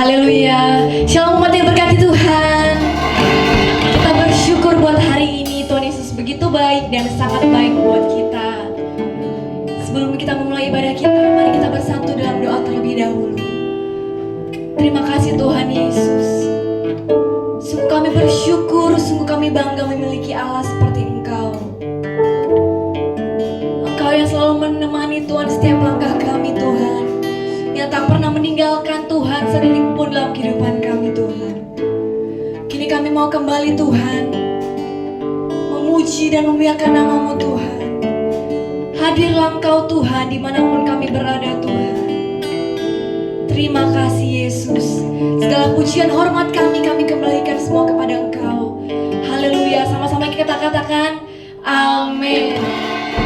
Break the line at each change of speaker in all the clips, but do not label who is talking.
Haleluya. Shalom umat yang berkati Tuhan. Kita bersyukur buat hari ini. Tuhan Yesus begitu baik dan sangat baik buat kita. Sebelum kita memulai ibadah kita, mari kita bersatu dalam doa terlebih dahulu. Terima kasih Tuhan Yesus. Sungguh kami bersyukur, sungguh kami bangga memiliki Allah seperti Engkau. Engkau yang selalu menemani Tuhan setiap langkah kami Tuhan, yang tak pernah meninggalkan Tuhan sedetik pun dalam kehidupan kami Tuhan. Kini kami mau kembali Tuhan, memuji dan memuliakan nama-Mu Tuhan. Hadirlah Engkau Tuhan dimanapun kami berada Tuhan. Terima kasih Yesus. Segala pujian hormat kami kembalikan semua kepada Engkau. Haleluya. Sama-sama kita katakan amin.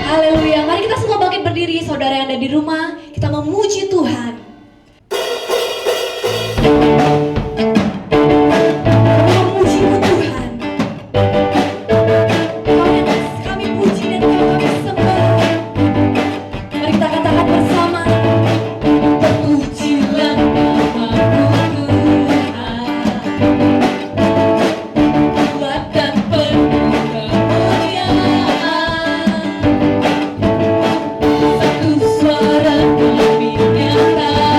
Haleluya. Mari kita semua bangkit berdiri, saudara yang ada di rumah. Kita memuji Tuhan. Memuji-Mu Tuhan. Kau yang kami puji dan kami sembah. Mari kita katakan bersama. Terpujilah nama-Mu Tuhan. Kuat dan penuh kemuliaan. Satu suara kami nyatakan.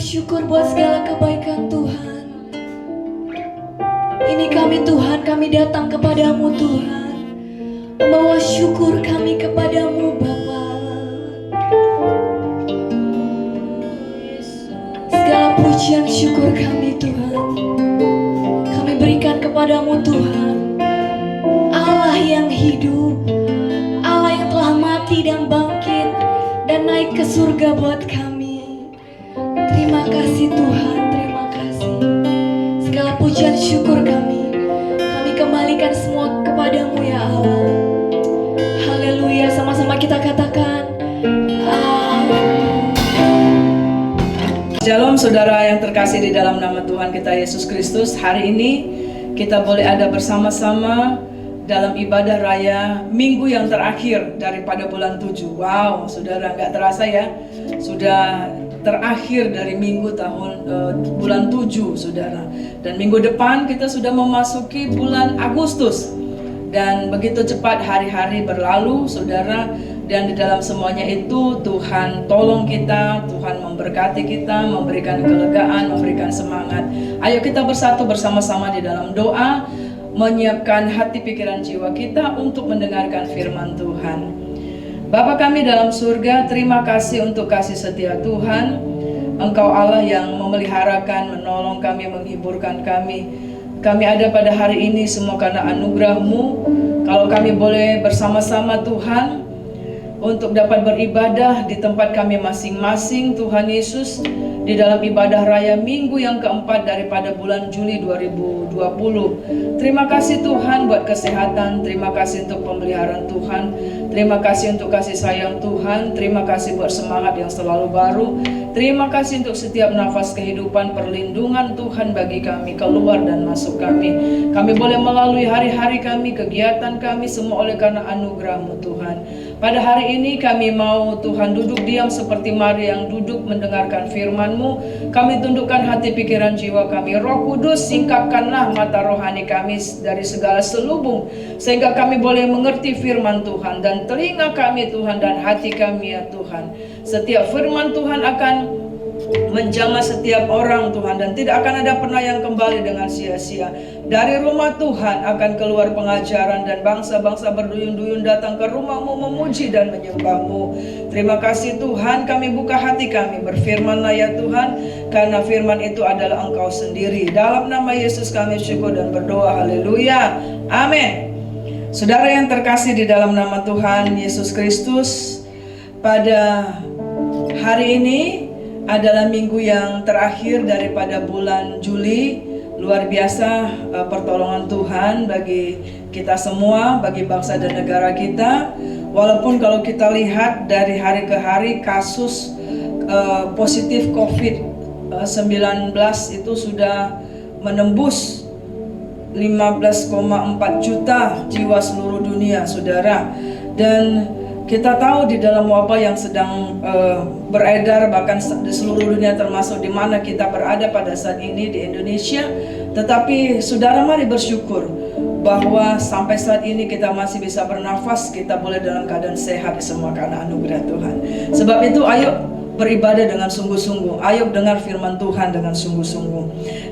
bersyukur buat segala kebaikan Tuhan. Ini kami Tuhan, kami datang kepadamu Tuhan, membawa syukur kami kepadamu Bapa. Segala pujian syukur kami Tuhan, kami berikan kepadamu Tuhan, Allah yang hidup, Allah yang telah mati dan bangkit dan naik ke surga buat kami. Terima kasih Tuhan, terima kasih. Segala pujian syukur kami kembalikan semua kepadamu ya Allah. Haleluya, sama-sama kita katakan amin.
Shalom saudara yang terkasih di dalam nama Tuhan kita Yesus Kristus. Hari ini kita boleh ada bersama-sama dalam ibadah raya minggu yang terakhir daripada bulan 7. Wow, saudara, nggak terasa ya, sudah terakhir dari minggu bulan 7, saudara. Dan minggu depan kita sudah memasuki bulan Agustus. Dan begitu cepat hari-hari berlalu, saudara. Dan di dalam semuanya itu Tuhan tolong kita, Tuhan memberkati kita, memberikan kelegaan, memberikan semangat. Ayo kita bersatu bersama-sama di dalam doa, menyiapkan hati, pikiran, jiwa kita untuk mendengarkan firman Tuhan. Bapa kami dalam surga, terima kasih untuk kasih setia Tuhan. Engkau Allah yang memeliharakan, menolong kami, menghiburkan kami. Kami ada pada hari ini semua karena anugerah-Mu. Kalau kami boleh bersama-sama Tuhan untuk dapat beribadah di tempat kami masing-masing, Tuhan Yesus, di dalam ibadah raya minggu yang keempat daripada bulan Juli 2020. Terima kasih Tuhan buat kesehatan, terima kasih untuk pemeliharaan Tuhan, terima kasih untuk kasih sayang Tuhan, terima kasih buat semangat yang selalu baru, terima kasih untuk setiap nafas kehidupan, perlindungan Tuhan bagi kami, keluar dan masuk kami. Kami boleh melalui hari-hari kami, kegiatan kami, semua oleh karena anugerah-Mu Tuhan. Pada hari ini kami mau Tuhan duduk diam seperti Maria yang duduk mendengarkan firman-Mu. Kami tundukkan hati, pikiran, jiwa kami. Roh Kudus, singkapkanlah mata rohani kami dari segala selubung, sehingga kami boleh mengerti firman Tuhan. Dan telinga kami Tuhan dan hati kami ya Tuhan, setiap firman Tuhan akan menjamah setiap orang Tuhan, dan tidak akan ada pernah yang kembali dengan sia-sia. Dari rumah Tuhan akan keluar pengajaran, dan bangsa-bangsa berduyun-duyun datang ke rumah-Mu memuji dan menyembah-Mu. Terima kasih Tuhan, kami buka hati kami, berfirman-Lah ya Tuhan, karena firman itu adalah Engkau sendiri. Dalam nama Yesus kami syukur dan berdoa, haleluya, amin. Saudara yang terkasih di dalam nama Tuhan Yesus Kristus, pada hari ini adalah minggu yang terakhir daripada bulan Juli. Luar biasa pertolongan Tuhan bagi kita semua, bagi bangsa dan negara kita. Walaupun kalau kita lihat dari hari ke hari kasus positif COVID-19 itu sudah menembus 15,4 juta jiwa seluruh dunia, saudara. Dan kita tahu di dalam wabah yang sedang beredar bahkan di seluruh dunia, termasuk di mana kita berada pada saat ini di Indonesia. Tetapi saudara, mari bersyukur bahwa sampai saat ini kita masih bisa bernafas, kita boleh dalam keadaan sehat semua karena anugerah Tuhan. Sebab itu ayo beribadah dengan sungguh-sungguh, ayo dengar firman Tuhan dengan sungguh-sungguh.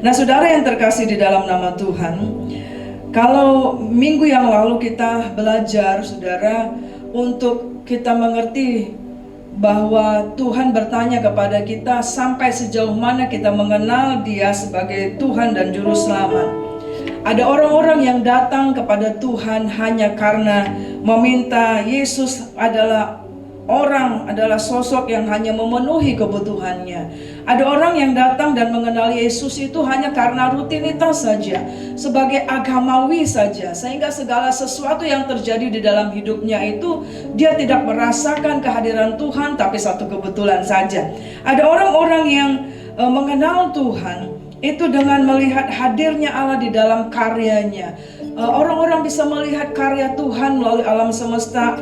Nah saudara yang terkasih di dalam nama Tuhan, kalau minggu yang lalu kita belajar saudara, untuk kita mengerti bahwa Tuhan bertanya kepada kita sampai sejauh mana kita mengenal Dia sebagai Tuhan dan Juru Selamat. Ada orang-orang yang datang kepada Tuhan hanya karena meminta Yesus adalah sosok yang hanya memenuhi kebutuhannya. Ada orang yang datang dan mengenal Yesus itu hanya karena rutinitas saja, sebagai agamawi saja, sehingga segala sesuatu yang terjadi di dalam hidupnya itu dia tidak merasakan kehadiran Tuhan, tapi satu kebetulan saja. Ada orang-orang yang mengenal Tuhan itu dengan melihat hadirnya Allah di dalam karyanya. Orang-orang bisa melihat karya Tuhan melalui alam semesta.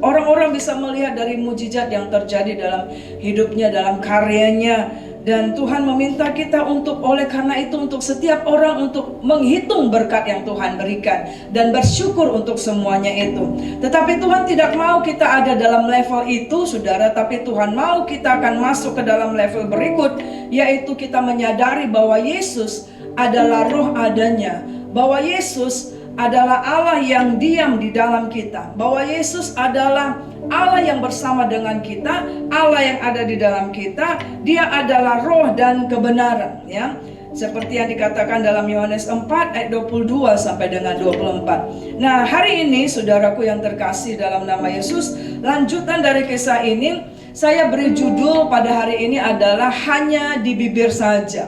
Orang-orang bisa melihat dari mujizat yang terjadi dalam hidupnya, dalam karyanya. Dan Tuhan meminta kita untuk, oleh karena itu, untuk setiap orang untuk menghitung berkat yang Tuhan berikan dan bersyukur untuk semuanya itu. Tetapi Tuhan tidak mau kita ada dalam level itu, saudara. Tapi Tuhan mau kita akan masuk ke dalam level berikut, yaitu kita menyadari bahwa Yesus adalah roh adanya, bahwa Yesus adalah Allah yang diam di dalam kita, bahwa Yesus adalah Allah yang bersama dengan kita, Allah yang ada di dalam kita. Dia adalah roh dan kebenaran, ya. Seperti yang dikatakan dalam Yohanes 4 ayat 22 sampai dengan 24. Nah, hari ini saudaraku yang terkasih dalam nama Yesus, lanjutan dari kisah ini saya beri judul pada hari ini adalah hanya di bibir saja.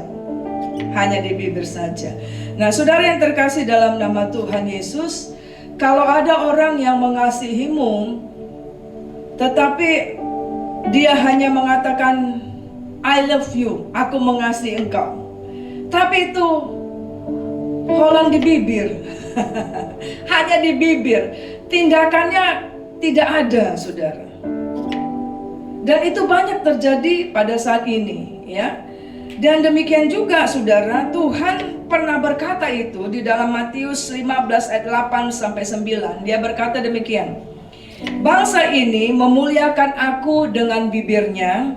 Hanya di bibir saja. Nah, saudara yang terkasih dalam nama Tuhan Yesus, kalau ada orang yang mengasihimu tetapi dia hanya mengatakan I love you, aku mengasihi engkau, tapi itu holang di bibir. Hanya di bibir, tindakannya tidak ada, saudara. Dan itu banyak terjadi pada saat ini, ya. Dan demikian juga, saudara, Tuhan pernah berkata itu di dalam Matius 15 ayat 8 sampai 9. Dia berkata demikian, bangsa ini memuliakan aku dengan bibirnya,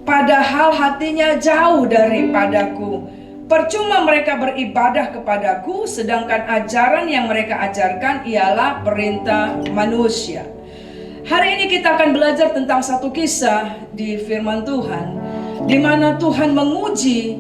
padahal hatinya jauh daripadaku. Percuma mereka beribadah kepadaku, sedangkan ajaran yang mereka ajarkan ialah perintah manusia. Hari ini kita akan belajar tentang satu kisah di firman Tuhan, di mana Tuhan menguji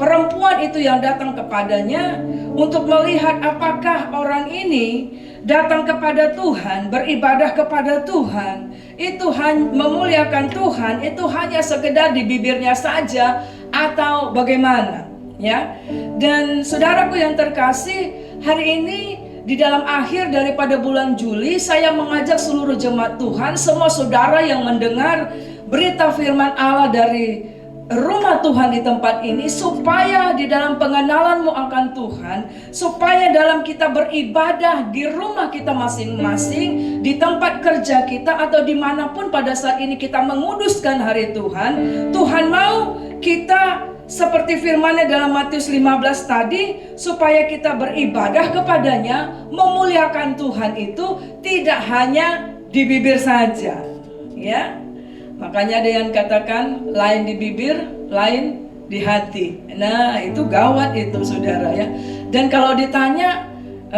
perempuan itu yang datang kepadanya untuk melihat apakah orang ini datang kepada Tuhan, beribadah kepada Tuhan, itu memuliakan Tuhan, itu hanya sekedar di bibirnya saja atau bagaimana, ya. Dan saudaraku yang terkasih, hari ini di dalam akhir daripada bulan Juli, saya mengajak seluruh jemaat Tuhan, semua saudara yang mendengar berita firman Allah dari rumah Tuhan di tempat ini, supaya di dalam pengenalanmu akan Tuhan, supaya dalam kita beribadah di rumah kita masing-masing, di tempat kerja kita, atau dimanapun pada saat ini kita menguduskan hari Tuhan, Tuhan mau kita seperti firman-Nya dalam Matius 15 tadi, supaya kita beribadah kepadanya, memuliakan Tuhan itu tidak hanya di bibir saja, ya. Makanya ada yang katakan lain di bibir, lain di hati. Nah, itu gawat itu, saudara, ya. Dan kalau ditanya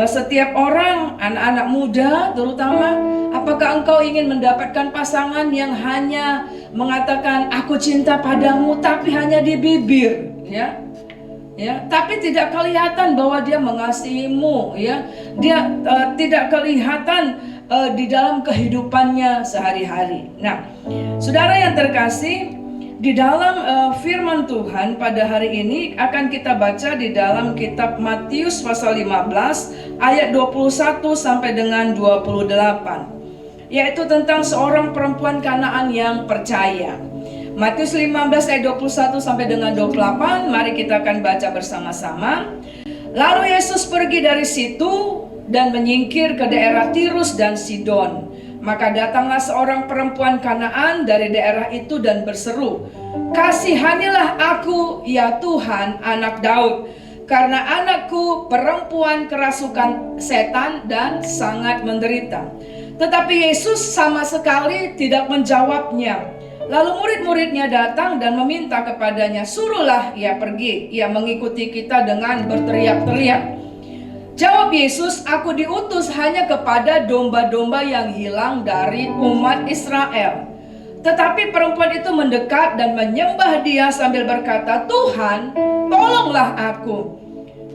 setiap orang, anak-anak muda terutama, apakah engkau ingin mendapatkan pasangan yang hanya mengatakan aku cinta padamu tapi hanya di bibir, ya? Ya, tapi tidak kelihatan bahwa dia mengasihimu, ya. Dia tidak kelihatan di dalam kehidupannya sehari-hari. Nah, saudara yang terkasih, di dalam firman Tuhan pada hari ini akan kita baca di dalam kitab Matius pasal 15 ayat 21 sampai dengan 28, yaitu tentang seorang perempuan Kanaan yang percaya. Matius 15 ayat 21 sampai dengan 28, mari kita akan baca bersama-sama. Lalu Yesus pergi dari situ dan menyingkir ke daerah Tirus dan Sidon. Maka datanglah seorang perempuan Kanaan dari daerah itu dan berseru, kasihanilah aku ya Tuhan, anak Daud, karena anakku perempuan kerasukan setan dan sangat menderita. Tetapi Yesus sama sekali tidak menjawabnya. Lalu murid-muridnya datang dan meminta kepadanya, suruhlah ia pergi, ia mengikuti kita dengan berteriak-teriak. Jawab Yesus, aku diutus hanya kepada domba-domba yang hilang dari umat Israel. Tetapi perempuan itu mendekat dan menyembah dia sambil berkata, Tuhan, tolonglah aku.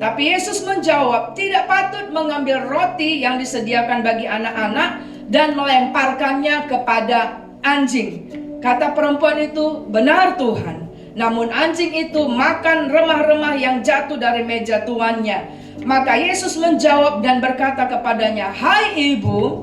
Tapi Yesus menjawab, tidak patut mengambil roti yang disediakan bagi anak-anak dan melemparkannya kepada anjing. Kata perempuan itu, benar Tuhan. Namun anjing itu makan remah-remah yang jatuh dari meja tuannya. Maka Yesus menjawab dan berkata kepadanya, hai ibu,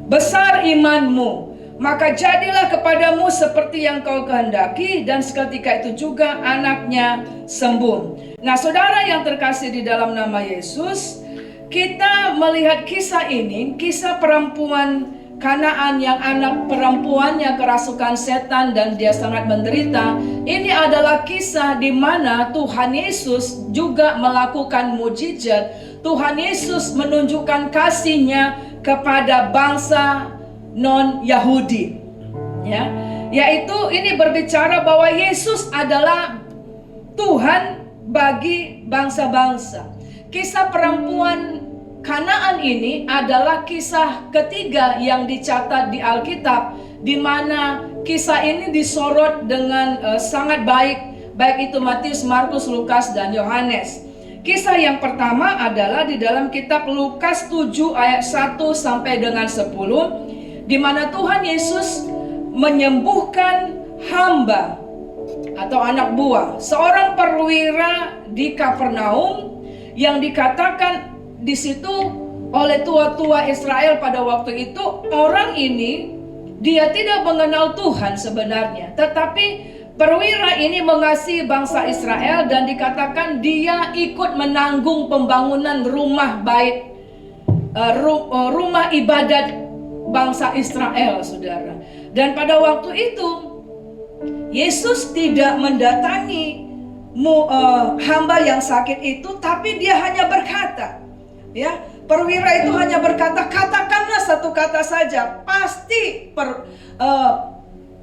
besar imanmu, maka jadilah kepadamu seperti yang kau kehendaki. Dan seketika itu juga anaknya sembuh. Nah, saudara yang terkasih di dalam nama Yesus, kita melihat kisah ini, kisah perempuan Kanaan yang anak perempuannya kerasukan setan dan dia sangat menderita. Ini adalah kisah di mana Tuhan Yesus juga melakukan mujizat. Tuhan Yesus menunjukkan kasih-Nya kepada bangsa non-Yahudi. Ya, yaitu ini berbicara bahwa Yesus adalah Tuhan bagi bangsa-bangsa. Kisah perempuan Kanaan ini adalah kisah ketiga yang dicatat di Alkitab, di mana kisah ini disorot dengan sangat baik itu Matius, Markus, Lukas, dan Yohanes. Kisah yang pertama adalah di dalam kitab Lukas 7 ayat 1 sampai dengan 10, di mana Tuhan Yesus menyembuhkan hamba atau anak buah seorang perwira di Kapernaum yang dikatakan di situ oleh tua-tua Israel pada waktu itu, orang ini dia tidak mengenal Tuhan sebenarnya, tetapi perwira ini mengasihi bangsa Israel dan dikatakan dia ikut menanggung pembangunan rumah bait, rumah ibadat bangsa Israel, saudara. Dan pada waktu itu Yesus tidak mendatangi hamba yang sakit itu, tapi dia hanya berkata, ya, perwira itu hanya berkata, katakanlah satu kata saja, pasti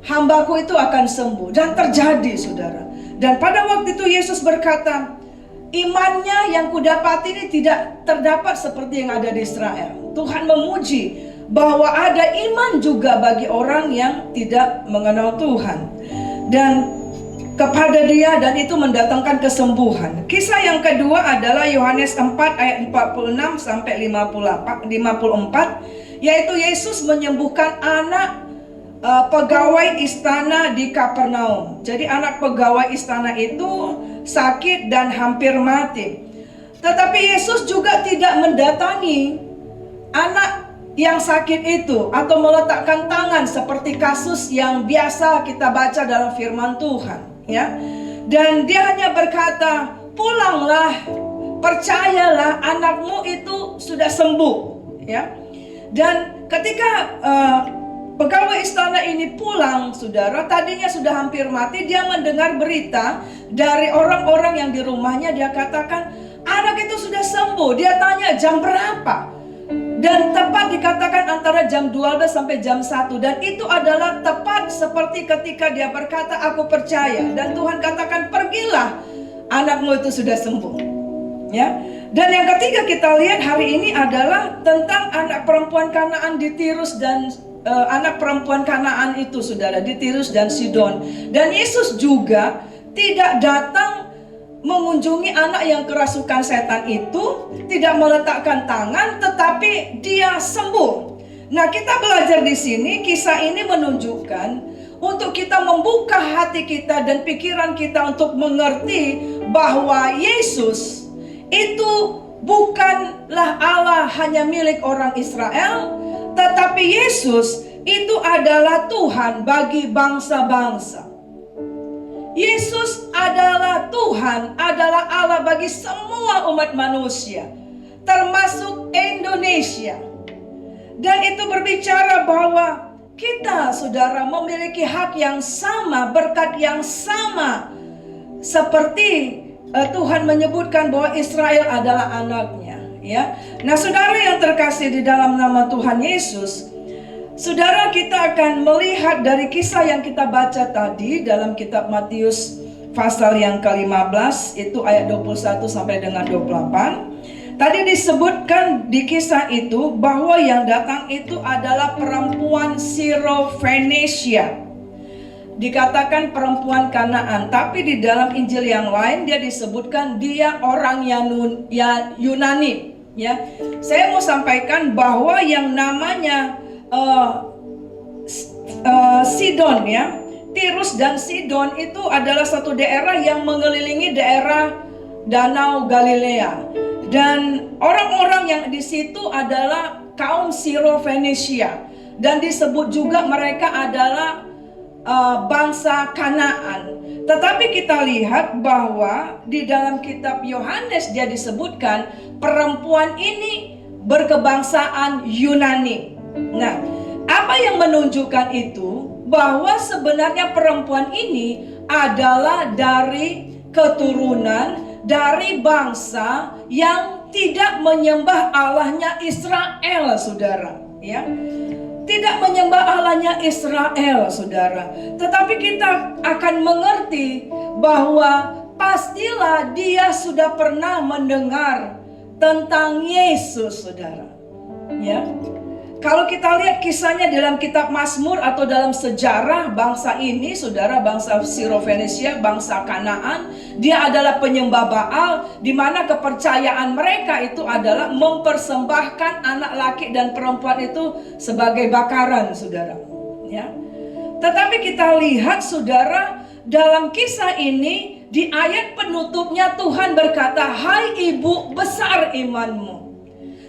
hambaku itu akan sembuh. Dan terjadi, saudara. Dan pada waktu itu Yesus berkata, imannya yang kudapati ini tidak terdapat seperti yang ada di Israel. Tuhan memuji bahwa ada iman juga bagi orang yang tidak mengenal Tuhan dan kepada dia, dan itu mendatangkan kesembuhan. Kisah yang kedua adalah Yohanes 4 ayat 46 sampai 54, yaitu Yesus menyembuhkan anak pegawai istana di Kapernaum. Jadi anak pegawai istana itu sakit dan hampir mati. Tetapi Yesus juga tidak mendatangi anak yang sakit itu atau meletakkan tangan seperti kasus yang biasa kita baca dalam firman Tuhan. Ya, dan dia hanya berkata, pulanglah, percayalah, anakmu itu sudah sembuh. Ya, dan ketika pegawai istana ini pulang, saudara, tadinya sudah hampir mati, dia mendengar berita dari orang-orang yang di rumahnya. Dia katakan, anak itu sudah sembuh. Dia tanya jam berapa, dan tepat dikatakan antara jam 12 sampai jam 1. Dan itu adalah tepat seperti ketika dia berkata, aku percaya. Dan Tuhan katakan, pergilah, anakmu itu sudah sembuh. Ya. Dan yang ketiga kita lihat hari ini adalah tentang anak perempuan Kanaan di Tirus dan anak perempuan Kanaan itu, saudara, di Tirus dan Sidon. Dan Yesus juga tidak datang mengunjungi anak yang kerasukan setan itu, tidak meletakkan tangan, tetapi dia sembuh. Nah, kita belajar di sini, kisah ini menunjukkan untuk kita membuka hati kita dan pikiran kita untuk mengerti bahwa Yesus itu bukanlah Allah hanya milik orang Israel, tetapi Yesus itu adalah Tuhan bagi bangsa-bangsa. Yesus adalah Tuhan, adalah Allah bagi semua umat manusia, termasuk Indonesia. Dan itu berbicara bahwa kita, saudara, memiliki hak yang sama, berkat yang sama. Seperti Tuhan menyebutkan bahwa Israel adalah anaknya. Ya. Nah, saudara yang terkasih di dalam nama Tuhan Yesus, saudara, kita akan melihat dari kisah yang kita baca tadi dalam kitab Matius pasal yang ke-15, itu ayat 21 sampai dengan 28. Tadi disebutkan di kisah itu bahwa yang datang itu adalah perempuan Sirofenesia. Dikatakan perempuan Kanaan, tapi di dalam Injil yang lain dia disebutkan dia orang Yunani. Ya, saya mau sampaikan bahwa yang namanya Sidon, ya, Tirus dan Sidon itu adalah satu daerah yang mengelilingi daerah Danau Galilea, dan orang-orang yang di situ adalah kaum Sirofenesia, dan disebut juga mereka adalah bangsa Kanaan. Tetapi kita lihat bahwa di dalam kitab Yohanes dia disebutkan perempuan ini berkebangsaan Yunani. Nah, Apa yang menunjukkan itu? Bahwa sebenarnya perempuan ini adalah dari keturunan, dari bangsa yang tidak menyembah Allahnya Israel, saudara. Ya, tidak menyembah Allahnya Israel, saudara. Tetapi kita akan mengerti bahwa pastilah dia sudah pernah mendengar tentang Yesus, saudara. Ya, kalau kita lihat kisahnya dalam kitab Mazmur atau dalam sejarah bangsa ini, saudara, bangsa Siro-Fenisia, bangsa Kanaan, dia adalah penyembah Baal, di mana kepercayaan mereka itu adalah mempersembahkan anak laki dan perempuan itu sebagai bakaran, saudara. Ya. Tetapi kita lihat, saudara, dalam kisah ini di ayat penutupnya Tuhan berkata, "Hai ibu, besar imanmu."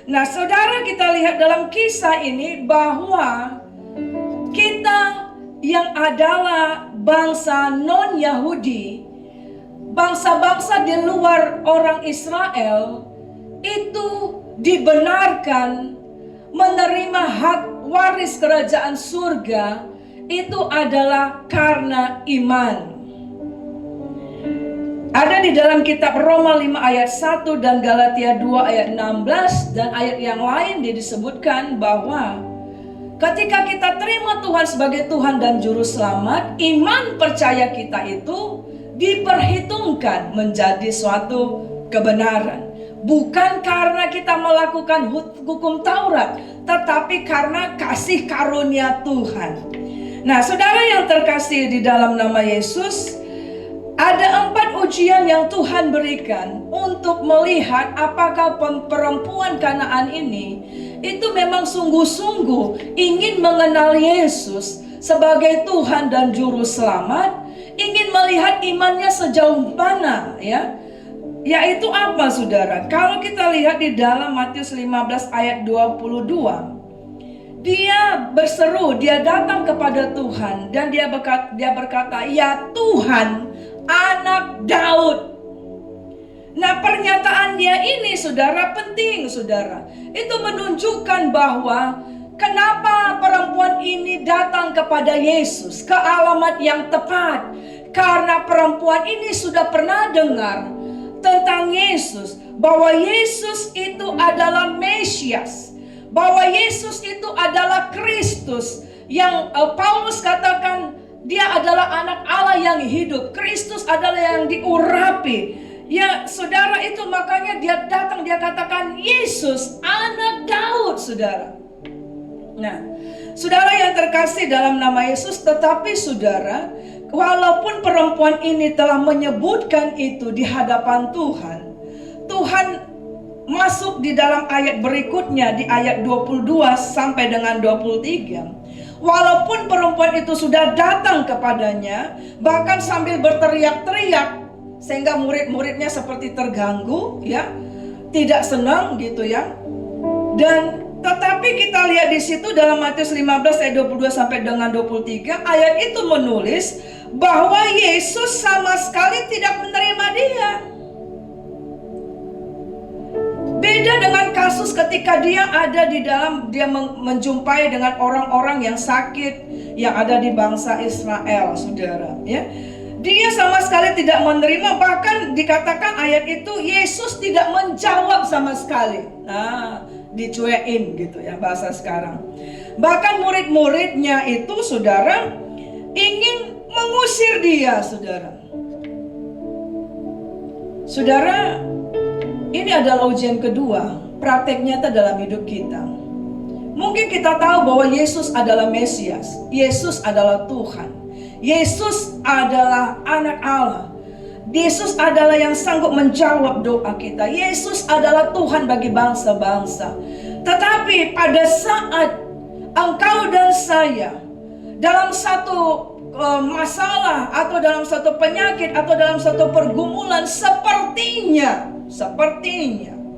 Nah, saudara, kita lihat dalam kisah ini bahwa kita yang adalah bangsa non-Yahudi, bangsa-bangsa di luar orang Israel, itu dibenarkan menerima hak waris kerajaan surga, itu adalah karena iman. Ada di dalam kitab Roma 5 ayat 1 dan Galatia 2 ayat 16 dan ayat yang lain disebutkan bahwa ketika kita terima Tuhan sebagai Tuhan dan Juru Selamat, iman percaya kita itu diperhitungkan menjadi suatu kebenaran. Bukan karena kita melakukan hukum Taurat, tetapi karena kasih karunia Tuhan. Nah, saudara yang terkasih di dalam nama Yesus, ada 4 ujian yang Tuhan berikan untuk melihat apakah perempuan Kanaan ini itu memang sungguh-sungguh ingin mengenal Yesus sebagai Tuhan dan Juru Selamat, ingin melihat imannya sejauh mana, ya. Yaitu apa, saudara? Kalau kita lihat di dalam Matius 15 ayat 22, dia berseru, dia datang kepada Tuhan dan dia berkata, "Ya Tuhan, Anak Daud." Nah, pernyataan dia ini, saudara, penting, saudara. Itu menunjukkan bahwa kenapa perempuan ini datang kepada Yesus ke alamat yang tepat. Karena perempuan ini sudah pernah dengar tentang Yesus, bahwa Yesus itu adalah Mesias, bahwa Yesus itu adalah Kristus, yang Paulus katakan dia adalah anak Allah yang hidup. Kristus adalah yang diurapi. Ya, saudara, itu makanya dia datang, dia katakan Yesus anak Daud, saudara. Nah, saudara yang terkasih dalam nama Yesus, tetapi saudara, walaupun perempuan ini telah menyebutkan itu di hadapan Tuhan, Tuhan masuk di dalam ayat berikutnya, di ayat 22 sampai dengan 23. Walaupun perempuan itu sudah datang kepadanya, bahkan sambil berteriak-teriak, sehingga murid-muridnya seperti terganggu, ya, tidak senang gitu ya. Dan tetapi kita lihat di situ dalam Matius 15 ayat 22 sampai dengan 23, ayat itu menulis bahwa Yesus sama sekali tidak menerima dia. Beda dengan kasus ketika dia ada di dalam, dia menjumpai dengan orang-orang yang sakit yang ada di bangsa Israel, saudara, ya. Dia sama sekali tidak menerima, bahkan dikatakan ayat itu Yesus tidak menjawab sama sekali. Nah, dicuekin gitu ya bahasa sekarang. Bahkan murid-muridnya itu, saudara, ingin mengusir dia, saudara. Saudara, ini adalah ujian kedua, praktek nyata dalam hidup kita. Mungkin kita tahu bahwa Yesus adalah Mesias, Yesus adalah Tuhan, Yesus adalah anak Allah, Yesus adalah yang sanggup menjawab doa kita, Yesus adalah Tuhan bagi bangsa-bangsa. Tetapi pada saat engkau dan saya dalam satu masalah, atau dalam satu penyakit, atau dalam satu pergumulan, sepertinya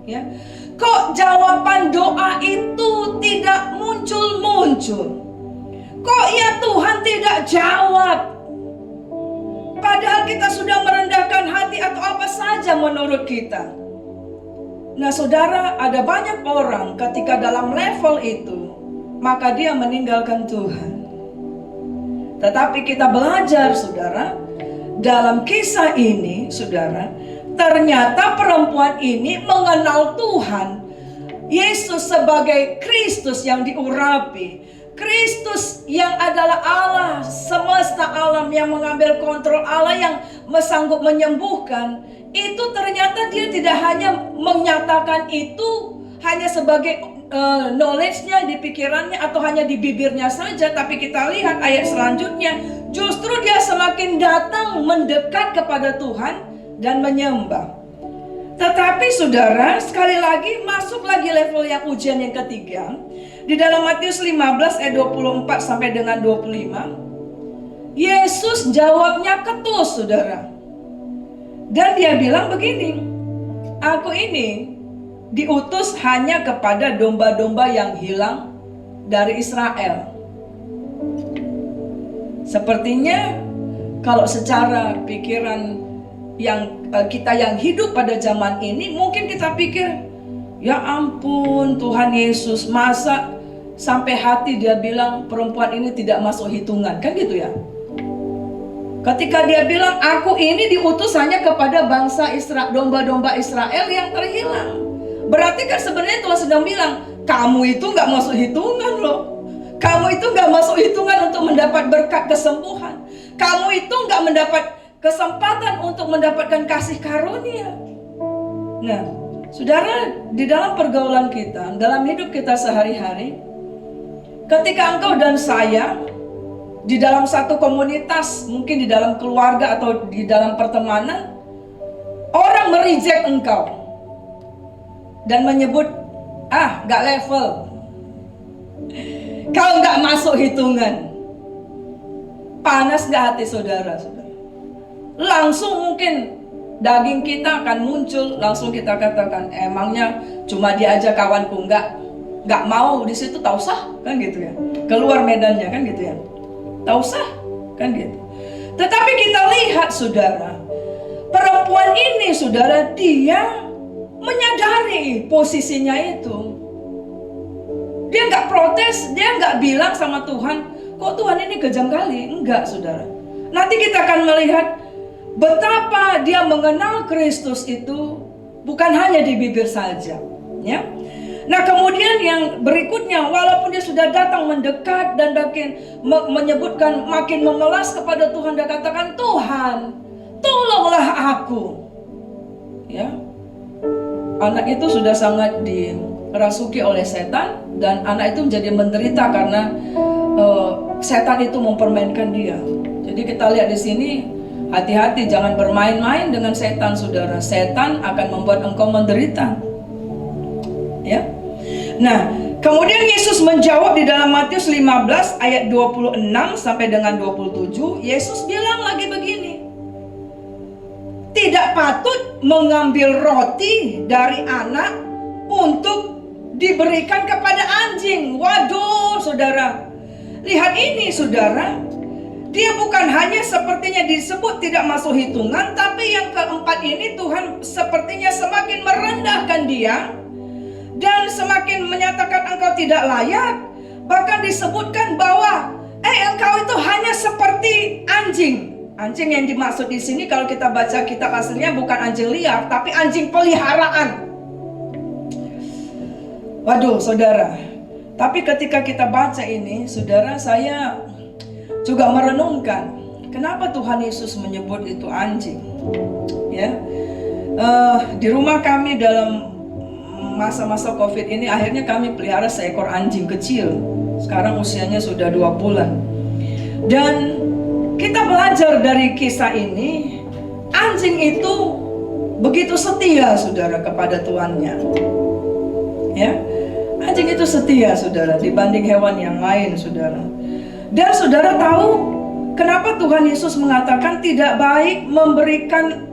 ya, kok jawaban doa itu tidak muncul-muncul? Kok ya Tuhan tidak jawab? Padahal kita sudah merendahkan hati atau apa saja menurut kita. Nah, saudara, ada banyak orang ketika dalam level itu maka dia meninggalkan Tuhan. Tetapi kita belajar, saudara, dalam kisah ini, saudara, ternyata perempuan ini mengenal Tuhan Yesus sebagai Kristus yang diurapi, Kristus yang adalah Allah semesta alam, yang mengambil kontrol, Allah yang sanggup menyembuhkan. Itu ternyata dia tidak hanya menyatakan itu hanya sebagai knowledge-nya di pikirannya atau hanya di bibirnya saja, tapi kita lihat ayat selanjutnya, justru dia semakin datang mendekat kepada Tuhan dan menyembah. Tetapi saudara, sekali lagi masuk lagi level yang ujian yang ketiga. Di dalam Matius 15 ayat 24 sampai dengan 25, Yesus jawabnya ketus, saudara. Dan dia bilang begini, aku ini diutus hanya kepada domba-domba yang hilang dari Israel. Sepertinya kalau secara pikiran yang kita yang hidup pada zaman ini, mungkin kita pikir, ya ampun Tuhan Yesus, masa sampai hati dia bilang perempuan ini tidak masuk hitungan, kan gitu ya. Ketika dia bilang aku ini diutus hanya kepada bangsa Israel, domba-domba Israel yang terhilang, berarti kan sebenarnya Tuhan sedang bilang, kamu itu gak masuk hitungan loh. Kamu itu gak masuk hitungan untuk mendapat berkat kesembuhan. Kamu itu gak mendapat kesempatan untuk mendapatkan kasih karunia. Nah, saudara, di dalam pergaulan kita, dalam hidup kita sehari-hari, ketika engkau dan saya di dalam satu komunitas, mungkin di dalam keluarga atau di dalam pertemanan, orang mereject engkau dan menyebut, gak level, kau gak masuk hitungan. Panas gak hati saudara? Langsung mungkin daging kita akan muncul, langsung kita katakan, emangnya cuma dia aja kawanku, gak mau di situ, tak usah, kan gitu ya. Keluar medannya, kan gitu ya. Tak usah, kan gitu. Tetapi kita lihat, saudara, perempuan ini, saudara, dia menyadari posisinya itu. Dia nggak protes, dia nggak bilang sama Tuhan, kok Tuhan ini kejam kali? Enggak, saudara. Nanti kita akan melihat betapa dia mengenal Kristus itu bukan hanya di bibir saja, ya. Nah, kemudian yang berikutnya, walaupun dia sudah datang mendekat dan makin menyebutkan, makin memelas kepada Tuhan, dia katakan, Tuhan, tolonglah aku. Ya. Anak itu sudah sangat dirasuki oleh setan, dan anak itu menjadi menderita karena setan itu mempermainkan dia. Jadi kita lihat di sini, hati-hati, jangan bermain-main dengan setan, saudara. Setan akan membuat engkau menderita. Ya. Nah, kemudian Yesus menjawab di dalam Matius 15 ayat 26 sampai dengan 27, Yesus bilang lagi begini, tidak patut mengambil roti dari anak untuk diberikan kepada anjing. Waduh, saudara. Lihat ini, saudara. Dia bukan hanya sepertinya disebut tidak masuk hitungan, tapi yang keempat ini Tuhan sepertinya semakin merendahkan dia dan semakin menyatakan engkau tidak layak. Bahkan disebutkan bahwa engkau itu hanya seperti anjing. Anjing yang dimaksud di sini kalau kita baca kitab aslinya bukan anjing liar, tapi anjing peliharaan. Waduh, saudara. Tapi ketika kita baca ini, saudara, saya juga merenungkan, kenapa Tuhan Yesus menyebut itu anjing? Ya, di rumah kami dalam masa-masa COVID ini, akhirnya kami pelihara seekor anjing kecil. Sekarang usianya sudah 2 bulan. Dan kita belajar dari kisah ini, anjing itu begitu setia, saudara, kepada tuannya. Ya, anjing itu setia, saudara, dibanding hewan yang lain, saudara. Dan saudara tahu kenapa Tuhan Yesus mengatakan tidak baik memberikan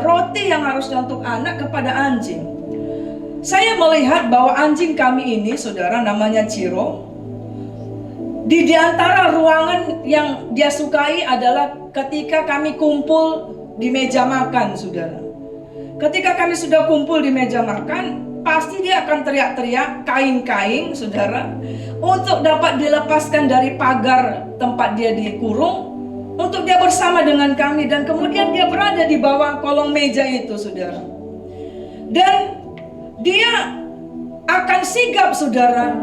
roti yang harusnya untuk anak kepada anjing. Saya melihat bahwa anjing kami ini, saudara, namanya Ciro. Di antara ruangan yang dia sukai adalah ketika kami kumpul di meja makan, saudara. Ketika kami sudah kumpul di meja makan, pasti dia akan teriak-teriak, kaing-kaing, saudara. untuk dapat dilepaskan dari pagar tempat dia dikurung, untuk dia bersama dengan kami, dan kemudian dia berada di bawah kolong meja itu, saudara. Dan dia akan sigap, saudara,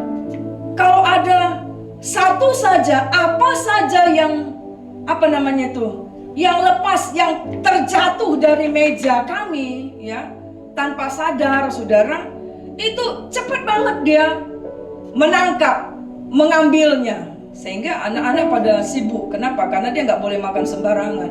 kalau ada satu saja, apa saja yang yang lepas, yang terjatuh dari meja kami, ya, tanpa sadar, saudara, itu cepat banget dia menangkap, mengambilnya. Sehingga anak-anak pada sibuk. Kenapa? Karena dia nggak boleh makan sembarangan.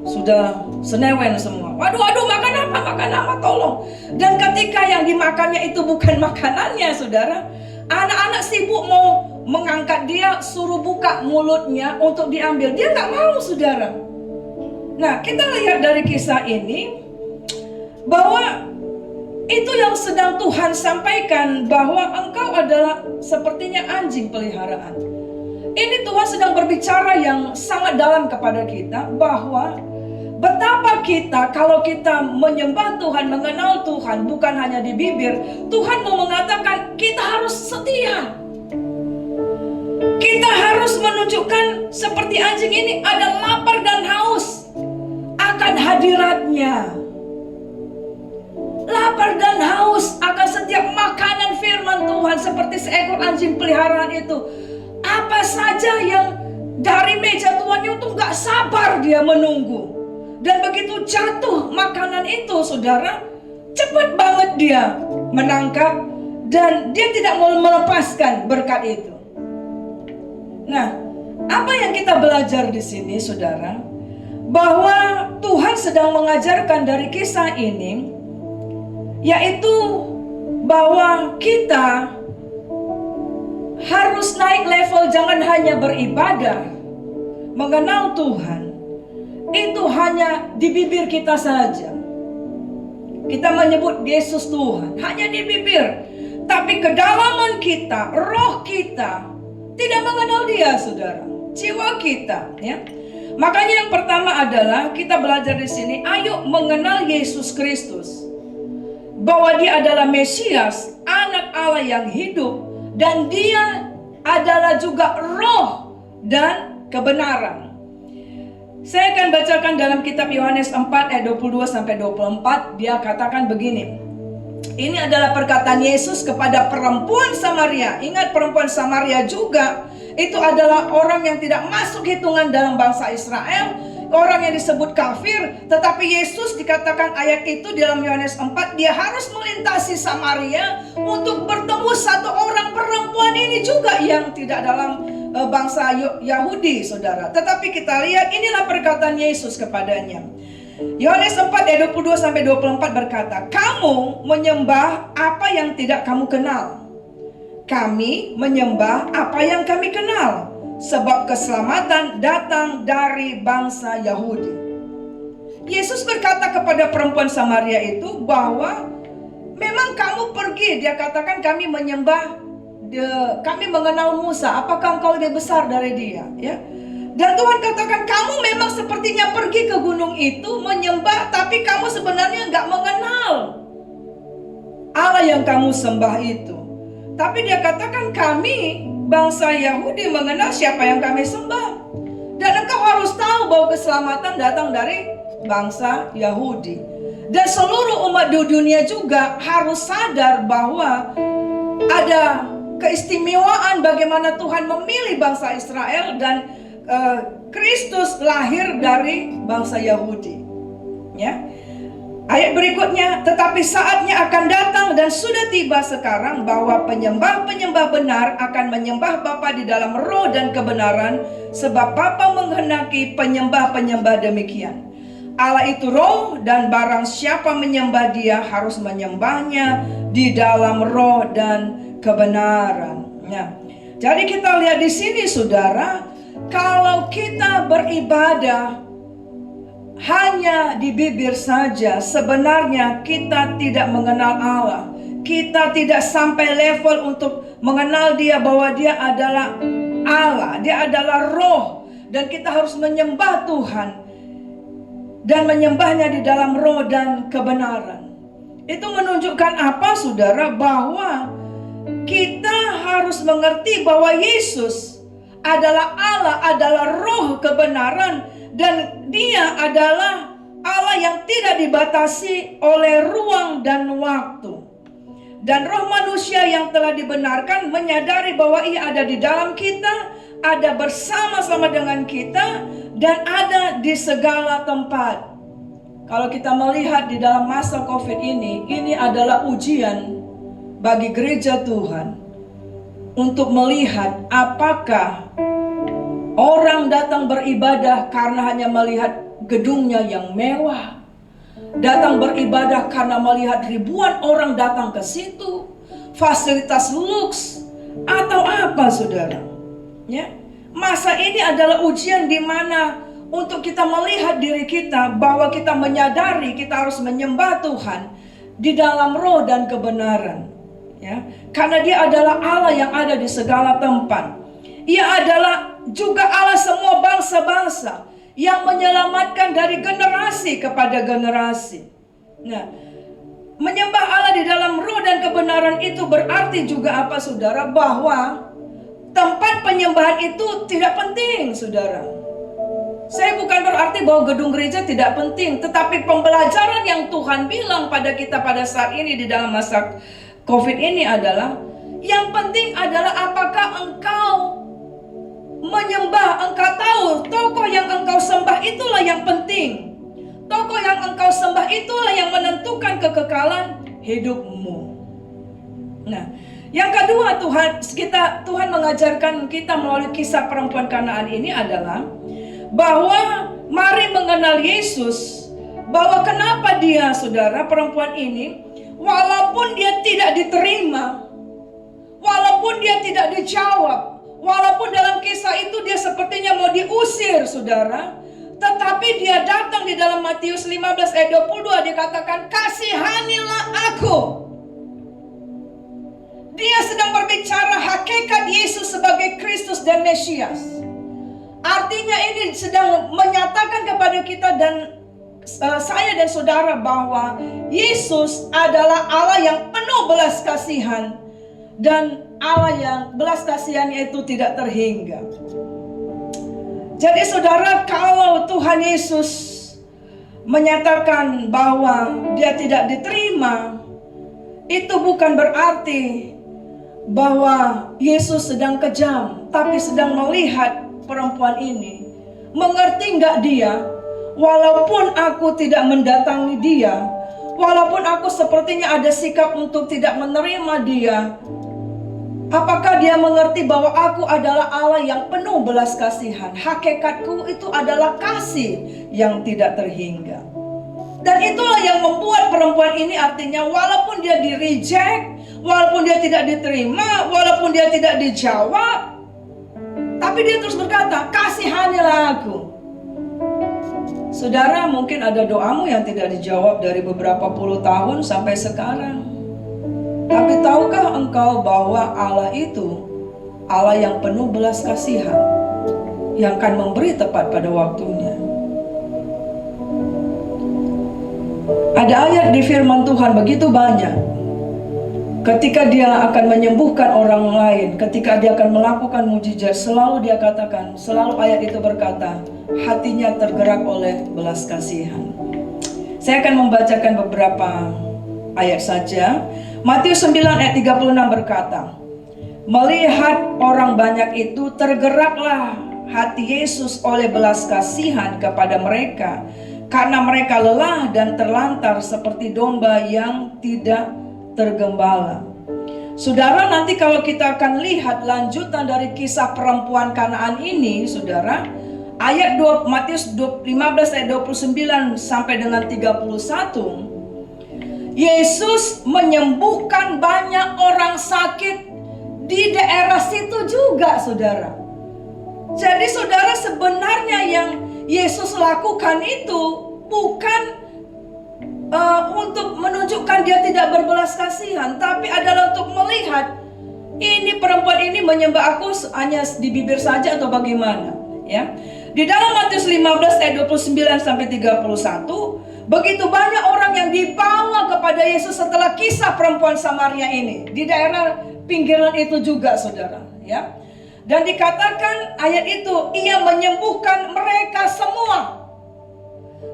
Sudah senewen semua. Waduh, makan apa, tolong. Dan ketika yang dimakannya itu bukan makanannya, saudara, anak-anak sibuk mau mengangkat dia, suruh buka mulutnya untuk diambil. Dia nggak mau, saudara. Nah, kita lihat dari kisah ini bahwa itu yang sedang Tuhan sampaikan, bahwa engkau adalah sepertinya anjing peliharaan. Ini Tuhan sedang berbicara yang sangat dalam kepada kita, bahwa betapa kita, kalau kita menyembah Tuhan, mengenal Tuhan, bukan hanya di bibir, Tuhan mau mengatakan kita harus setia. Kita harus menunjukkan seperti anjing ini ada lapar dan haus akan hadiratnya. Lapar dan haus akan setiap makanan firman Tuhan, seperti seekor anjing peliharaan itu. Apa saja yang dari meja Tuhan itu gak sabar dia menunggu. Dan begitu jatuh makanan itu, saudara, cepat banget dia menangkap, dan dia tidak mau melepaskan berkat itu. Nah, apa yang kita belajar di sini, saudara? Bahwa Tuhan sedang mengajarkan dari kisah ini, yaitu bahwa kita harus naik level, jangan hanya beribadah, mengenal Tuhan, itu hanya di bibir kita saja. Kita menyebut Yesus Tuhan, hanya di bibir. Tapi kedalaman kita, roh kita, tidak mengenal dia, saudara. Jiwa kita, ya. Makanya yang pertama adalah kita belajar di sini, ayo mengenal Yesus Kristus. Bahwa dia adalah Mesias, anak Allah yang hidup, dan dia adalah juga roh dan kebenaran. Saya akan bacakan dalam kitab Yohanes 4 ayat 22-24. Dia katakan begini. Ini adalah perkataan Yesus kepada perempuan Samaria. Ingat, perempuan Samaria juga itu adalah orang yang tidak masuk hitungan dalam bangsa Israel, orang yang disebut kafir. Tetapi Yesus dikatakan ayat itu dalam Yohanes 4, dia harus melintasi Samaria untuk bertemu satu orang perempuan ini juga yang tidak dalam bangsa Yahudi, saudara. Tetapi kita lihat, inilah perkataan Yesus kepadanya. Yohanes 4 ayat 22-24 berkata, kamu menyembah apa yang tidak kamu kenal. Kami menyembah apa yang kami kenal, sebab keselamatan datang dari bangsa Yahudi. Yesus berkata kepada perempuan Samaria itu bahwa memang kamu pergi, dia katakan kami menyembah, kami mengenal Musa, apakah engkau lebih besar dari dia, ya? Dan Tuhan katakan kamu memang sepertinya pergi ke gunung itu menyembah, tapi kamu sebenarnya nggak mengenal Allah yang kamu sembah itu. Tapi dia katakan kami bangsa Yahudi mengenal siapa yang kami sembah. Dan engkau harus tahu bahwa keselamatan datang dari bangsa Yahudi. Dan seluruh umat di dunia juga harus sadar bahwa ada keistimewaan bagaimana Tuhan memilih bangsa Israel, dan Kristus lahir dari bangsa Yahudi, ya. Ayat berikutnya, tetapi saatnya akan datang dan sudah tiba sekarang bahwa penyembah-penyembah benar akan menyembah Bapa di dalam roh dan kebenaran, sebab Bapa menghendaki penyembah-penyembah demikian. Allah itu roh, dan barang siapa menyembah dia harus menyembahnya di dalam roh dan kebenaran. Nah, jadi kita lihat di sini, saudara, kalau kita beribadah hanya di bibir saja, sebenarnya kita tidak mengenal Allah. Kita tidak sampai level untuk mengenal dia, bahwa dia adalah Allah, dia adalah roh, dan kita harus menyembah Tuhan dan menyembahnya di dalam roh dan kebenaran. Itu menunjukkan apa, saudara? Bahwa kita harus mengerti bahwa Yesus adalah Allah, adalah roh kebenaran, dan Dia adalah Allah yang tidak dibatasi oleh ruang dan waktu. Dan roh manusia yang telah dibenarkan menyadari bahwa Ia ada di dalam kita, ada bersama-sama dengan kita, dan ada di segala tempat. Kalau kita melihat di dalam masa COVID ini adalah ujian bagi gereja Tuhan untuk melihat apakah orang datang beribadah karena hanya melihat gedungnya yang mewah, datang beribadah karena melihat ribuan orang datang ke situ, fasilitas luks, atau apa, saudara? Ya, masa ini adalah ujian di mana untuk kita melihat diri kita bahwa kita menyadari kita harus menyembah Tuhan di dalam roh dan kebenaran. Ya, karena Dia adalah Allah yang ada di segala tempat. Ia adalah juga Allah semua bangsa-bangsa yang menyelamatkan dari generasi kepada generasi. Nah, menyembah Allah di dalam roh dan kebenaran itu berarti juga apa, saudara? Bahwa tempat penyembahan itu tidak penting, saudara. Saya bukan berarti bahwa gedung gereja tidak penting, tetapi pembelajaran yang Tuhan bilang pada kita pada saat ini di dalam masa COVID ini adalah, yang penting adalah apakah engkau menyembah, engkau tahu tokoh yang engkau sembah itulah yang penting. Tokoh yang engkau sembah itulah yang menentukan kekekalan hidupmu. Nah, yang kedua Tuhan mengajarkan kita melalui kisah perempuan Kanaan ini adalah bahwa mari mengenal Yesus, bahwa kenapa dia, saudara, perempuan ini, walaupun dia tidak diterima, walaupun dia tidak dijawab, walaupun dalam kisah itu dia sepertinya mau diusir, saudara, tetapi dia datang di dalam Matius 15 ayat 22 dikatakan, kasihanilah aku. Dia sedang berbicara hakikat Yesus sebagai Kristus dan Mesias. Artinya ini sedang menyatakan kepada kita dan saya dan saudara bahwa Yesus adalah Allah yang penuh belas kasihan, dan Allah yang belas kasihannya itu tidak terhingga. Jadi saudara, kalau Tuhan Yesus menyatakan bahwa dia tidak diterima, itu bukan berarti bahwa Yesus sedang kejam, tapi sedang melihat perempuan ini. Mengerti nggak dia? Walaupun aku tidak mendatangi dia, walaupun aku sepertinya ada sikap untuk tidak menerima dia, apakah dia mengerti bahwa aku adalah Allah yang penuh belas kasihan? Hakikatku itu adalah kasih yang tidak terhingga. Dan itulah yang membuat perempuan ini, artinya walaupun dia di-reject, walaupun dia tidak diterima, walaupun dia tidak dijawab, tapi dia terus berkata, kasihanilah aku. Saudara, mungkin ada doamu yang tidak dijawab dari beberapa puluh tahun sampai sekarang. Tapi tahukah engkau bahwa Allah itu Allah yang penuh belas kasihan, yang akan memberi tepat pada waktunya. Ada ayat di firman Tuhan begitu banyak. Ketika dia akan menyembuhkan orang lain, ketika dia akan melakukan mujizat, selalu dia katakan, selalu ayat itu berkata, hatinya tergerak oleh belas kasihan. Saya akan membacakan beberapa ayat saja. Matius 9 ayat 36 berkata, melihat orang banyak itu, tergeraklah hati Yesus oleh belas kasihan kepada mereka, karena mereka lelah dan terlantar seperti domba yang tidak tergembala. Saudara, nanti kalau kita akan lihat lanjutan dari kisah perempuan Kanaan ini, saudara, ayat Matius 15 ayat 29 sampai dengan 31, Yesus menyembuhkan banyak orang sakit di daerah situ juga, saudara. Jadi saudara, sebenarnya yang Yesus lakukan itu bukan untuk menunjukkan dia tidak berbelas kasihan, tapi adalah untuk melihat ini perempuan ini menyembah aku hanya di bibir saja atau bagaimana, ya. Di dalam Matius 15 ayat 29 sampai 31, begitu banyak orang yang dibawa kepada Yesus setelah kisah perempuan Samaria ini. Di daerah pinggiran itu juga, saudara, ya. Dan dikatakan ayat itu, ia menyembuhkan mereka semua.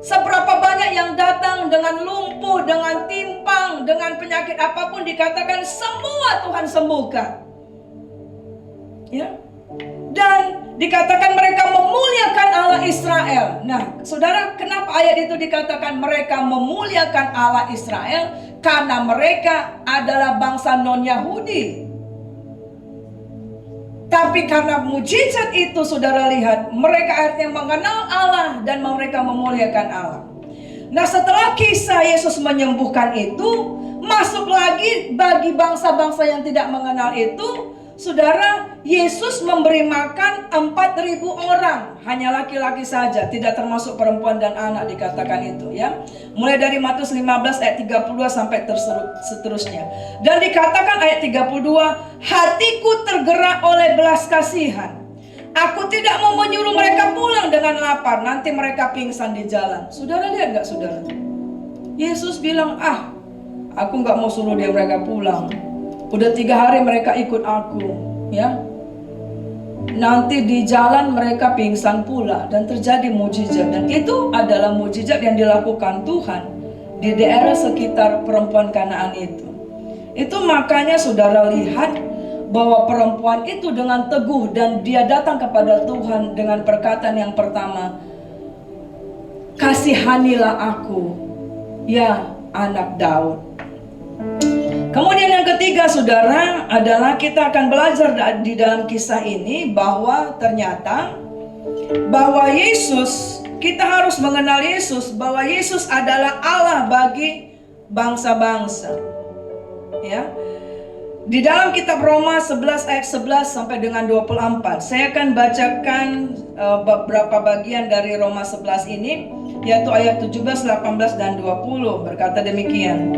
Seberapa banyak yang datang dengan lumpuh, dengan timpang, dengan penyakit apapun, dikatakan semua Tuhan sembuhkan. Ya. Dan dikatakan mereka memuliakan Allah Israel. Nah, saudara, kenapa ayat itu dikatakan mereka memuliakan Allah Israel? Karena mereka adalah bangsa non-Yahudi. Tapi karena mujizat itu, saudara lihat, mereka akhirnya mengenal Allah dan mereka memuliakan Allah. Nah, setelah kisah Yesus menyembuhkan itu, masuk lagi bagi bangsa-bangsa yang tidak mengenal itu, saudara, Yesus memberi makan 4.000 orang, hanya laki-laki saja, tidak termasuk perempuan dan anak, dikatakan itu, ya. Mulai dari Matius 15 ayat 32 sampai seterusnya. Dan dikatakan ayat 32, hatiku tergerak oleh belas kasihan. Aku tidak mau menyuruh mereka pulang dengan lapar, nanti mereka pingsan di jalan. Saudara lihat gak, saudara? Yesus bilang, aku gak mau suruh mereka pulang. Udah 3 hari mereka ikut aku, ya. Nanti di jalan mereka pingsan pula dan terjadi mujizat. Dan itu adalah mujizat yang dilakukan Tuhan di daerah sekitar perempuan Kanaan itu. Itu makanya saudara lihat bahwa perempuan itu dengan teguh dan dia datang kepada Tuhan dengan perkataan yang pertama, kasihanilah aku, ya anak Daud. Kemudian yang ketiga, saudara, adalah kita akan belajar di dalam kisah ini bahwa ternyata bahwa Yesus, kita harus mengenal Yesus, bahwa Yesus adalah Allah bagi bangsa-bangsa. Ya. Di dalam kitab Roma 11 ayat 11 sampai dengan 24, saya akan bacakan beberapa bagian dari Roma 11 ini, yaitu ayat 17, 18 dan 20, berkata demikian.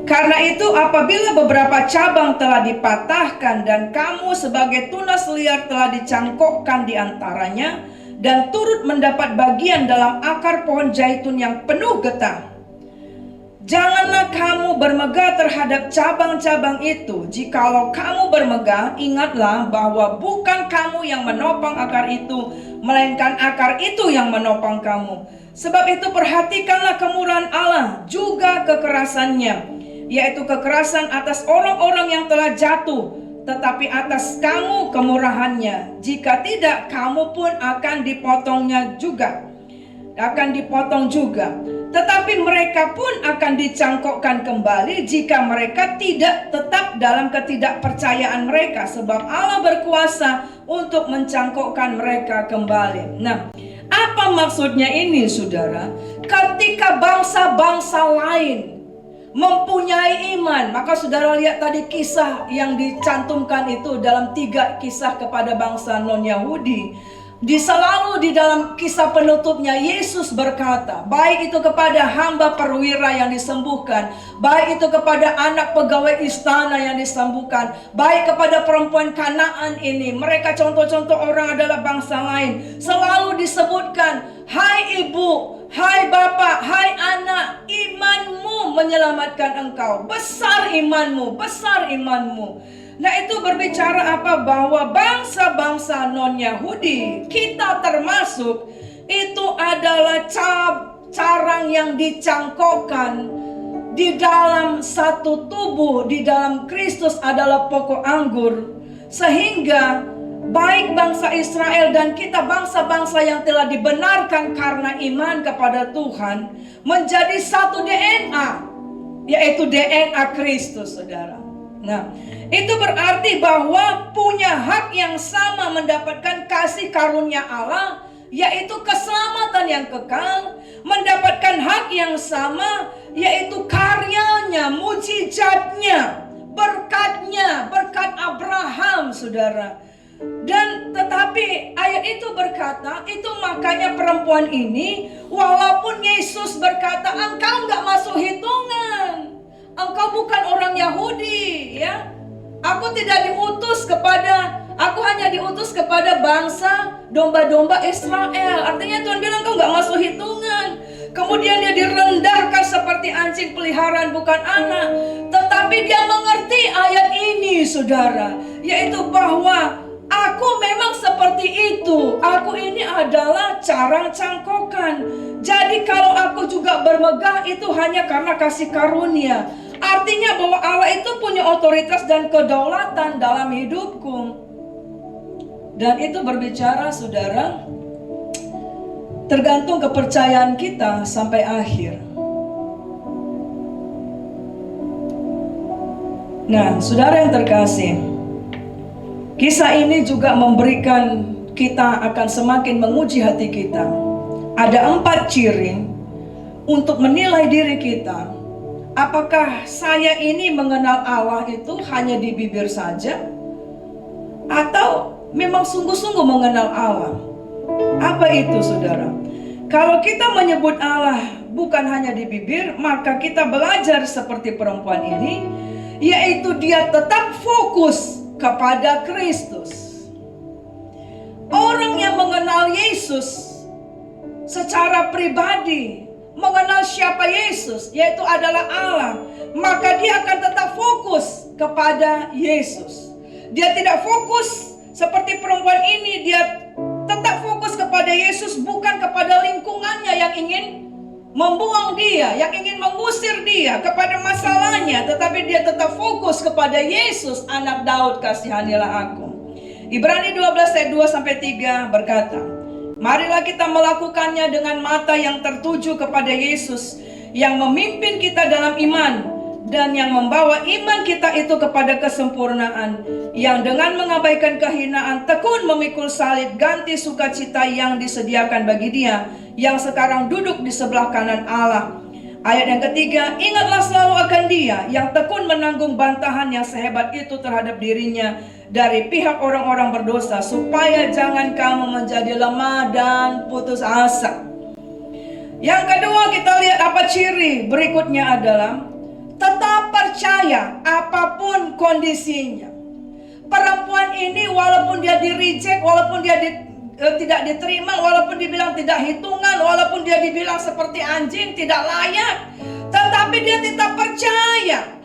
Karena itu apabila beberapa cabang telah dipatahkan dan kamu sebagai tunas liar telah dicangkokkan di antaranya dan turut mendapat bagian dalam akar pohon zaitun yang penuh getah, janganlah kamu bermegah terhadap cabang-cabang itu. Jikalau kamu bermegah, ingatlah bahwa bukan kamu yang menopang akar itu, melainkan akar itu yang menopang kamu. Sebab itu perhatikanlah kemurahan Allah, juga kekerasannya, yaitu kekerasan atas orang-orang yang telah jatuh, tetapi atas kamu kemurahannya. Jika tidak, kamu pun akan dipotong juga. Tetapi mereka pun akan dicangkokkan kembali jika mereka tidak tetap dalam ketidakpercayaan mereka, sebab Allah berkuasa untuk mencangkokkan mereka kembali. Nah, apa maksudnya ini, saudara? Ketika bangsa-bangsa lain mempunyai iman, maka saudara lihat tadi kisah yang dicantumkan itu dalam 3 kisah kepada bangsa non-Yahudi. Selalu di dalam kisah penutupnya Yesus berkata, baik itu kepada hamba perwira yang disembuhkan, baik itu kepada anak pegawai istana yang disembuhkan, baik kepada perempuan Kanaan ini, mereka contoh-contoh orang adalah bangsa lain. Selalu disebutkan, hai ibu, hai bapak, hai anak, imanmu menyelamatkan engkau. Besar imanmu, besar imanmu. Nah, itu berbicara apa? Bahwa bangsa-bangsa non-Yahudi, kita termasuk, itu adalah carang yang dicangkokkan di dalam satu tubuh, di dalam Kristus adalah pokok anggur. Sehingga baik bangsa Israel dan kita bangsa-bangsa yang telah dibenarkan karena iman kepada Tuhan menjadi satu DNA, yaitu DNA Kristus, saudara. Nah, itu berarti bahwa punya hak yang sama mendapatkan kasih karunia Allah, yaitu keselamatan yang kekal, mendapatkan hak yang sama, yaitu karyanya, mujizatnya, berkatnya, berkat Abraham, saudara. Dan tetapi ayat itu berkata, itu makanya perempuan ini, walaupun Yesus berkata, engkau gak masuk hitungan, engkau bukan orang Yahudi, ya. Aku hanya diutus kepada bangsa domba-domba Israel. Artinya Tuhan bilang kau gak masuk hitungan. Kemudian dia direndahkan seperti anjing peliharaan, bukan anak. Tetapi Tetapi dia mengerti ayat ini, saudara, yaitu bahwa aku memang seperti itu. Aku ini adalah carang cangkokan. Jadi kalau aku juga bermegah itu hanya karena kasih karunia. Artinya bahwa Allah itu punya otoritas dan kedaulatan dalam hidupku. Dan itu berbicara, saudara, tergantung kepercayaan kita sampai akhir. Nah, saudara yang terkasih, kisah ini juga memberikan kita akan semakin menguji hati kita. Ada 4 ciri untuk menilai diri kita. Apakah saya ini mengenal Allah itu hanya di bibir saja? Atau memang sungguh-sungguh mengenal Allah? Apa itu, saudara? Kalau kita menyebut Allah bukan hanya di bibir, maka kita belajar seperti perempuan ini, yaitu dia tetap fokus kepada Kristus. Orang yang mengenal Yesus secara pribadi, mengenal siapa Yesus, yaitu adalah Allah, maka dia akan tetap fokus kepada Yesus. Dia tidak fokus seperti perempuan ini, dia tetap fokus kepada Yesus, bukan kepada lingkungannya yang ingin membuang dia, yang ingin mengusir dia kepada masalahnya, tetapi dia tetap fokus kepada Yesus, anak Daud, kasihanilah aku. Ibrani 12 ayat 2-3 berkata, marilah kita melakukannya dengan mata yang tertuju kepada Yesus, yang memimpin kita dalam iman, dan yang membawa iman kita itu kepada kesempurnaan, yang dengan mengabaikan kehinaan tekun memikul salib, ganti sukacita yang disediakan bagi dia yang sekarang duduk di sebelah kanan Allah. Ayat yang ketiga, ingatlah selalu akan dia yang tekun menanggung bantahan yang sehebat itu terhadap dirinya dari pihak orang-orang berdosa, supaya jangan kamu menjadi lemah dan putus asa. Yang kedua, kita lihat apa ciri berikutnya adalah tetap percaya apapun kondisinya. Perempuan ini walaupun dia di-reject, walaupun dia tidak diterima, walaupun dibilang tidak hitungan, walaupun dia dibilang seperti anjing, tidak layak, tetapi dia tetap percaya.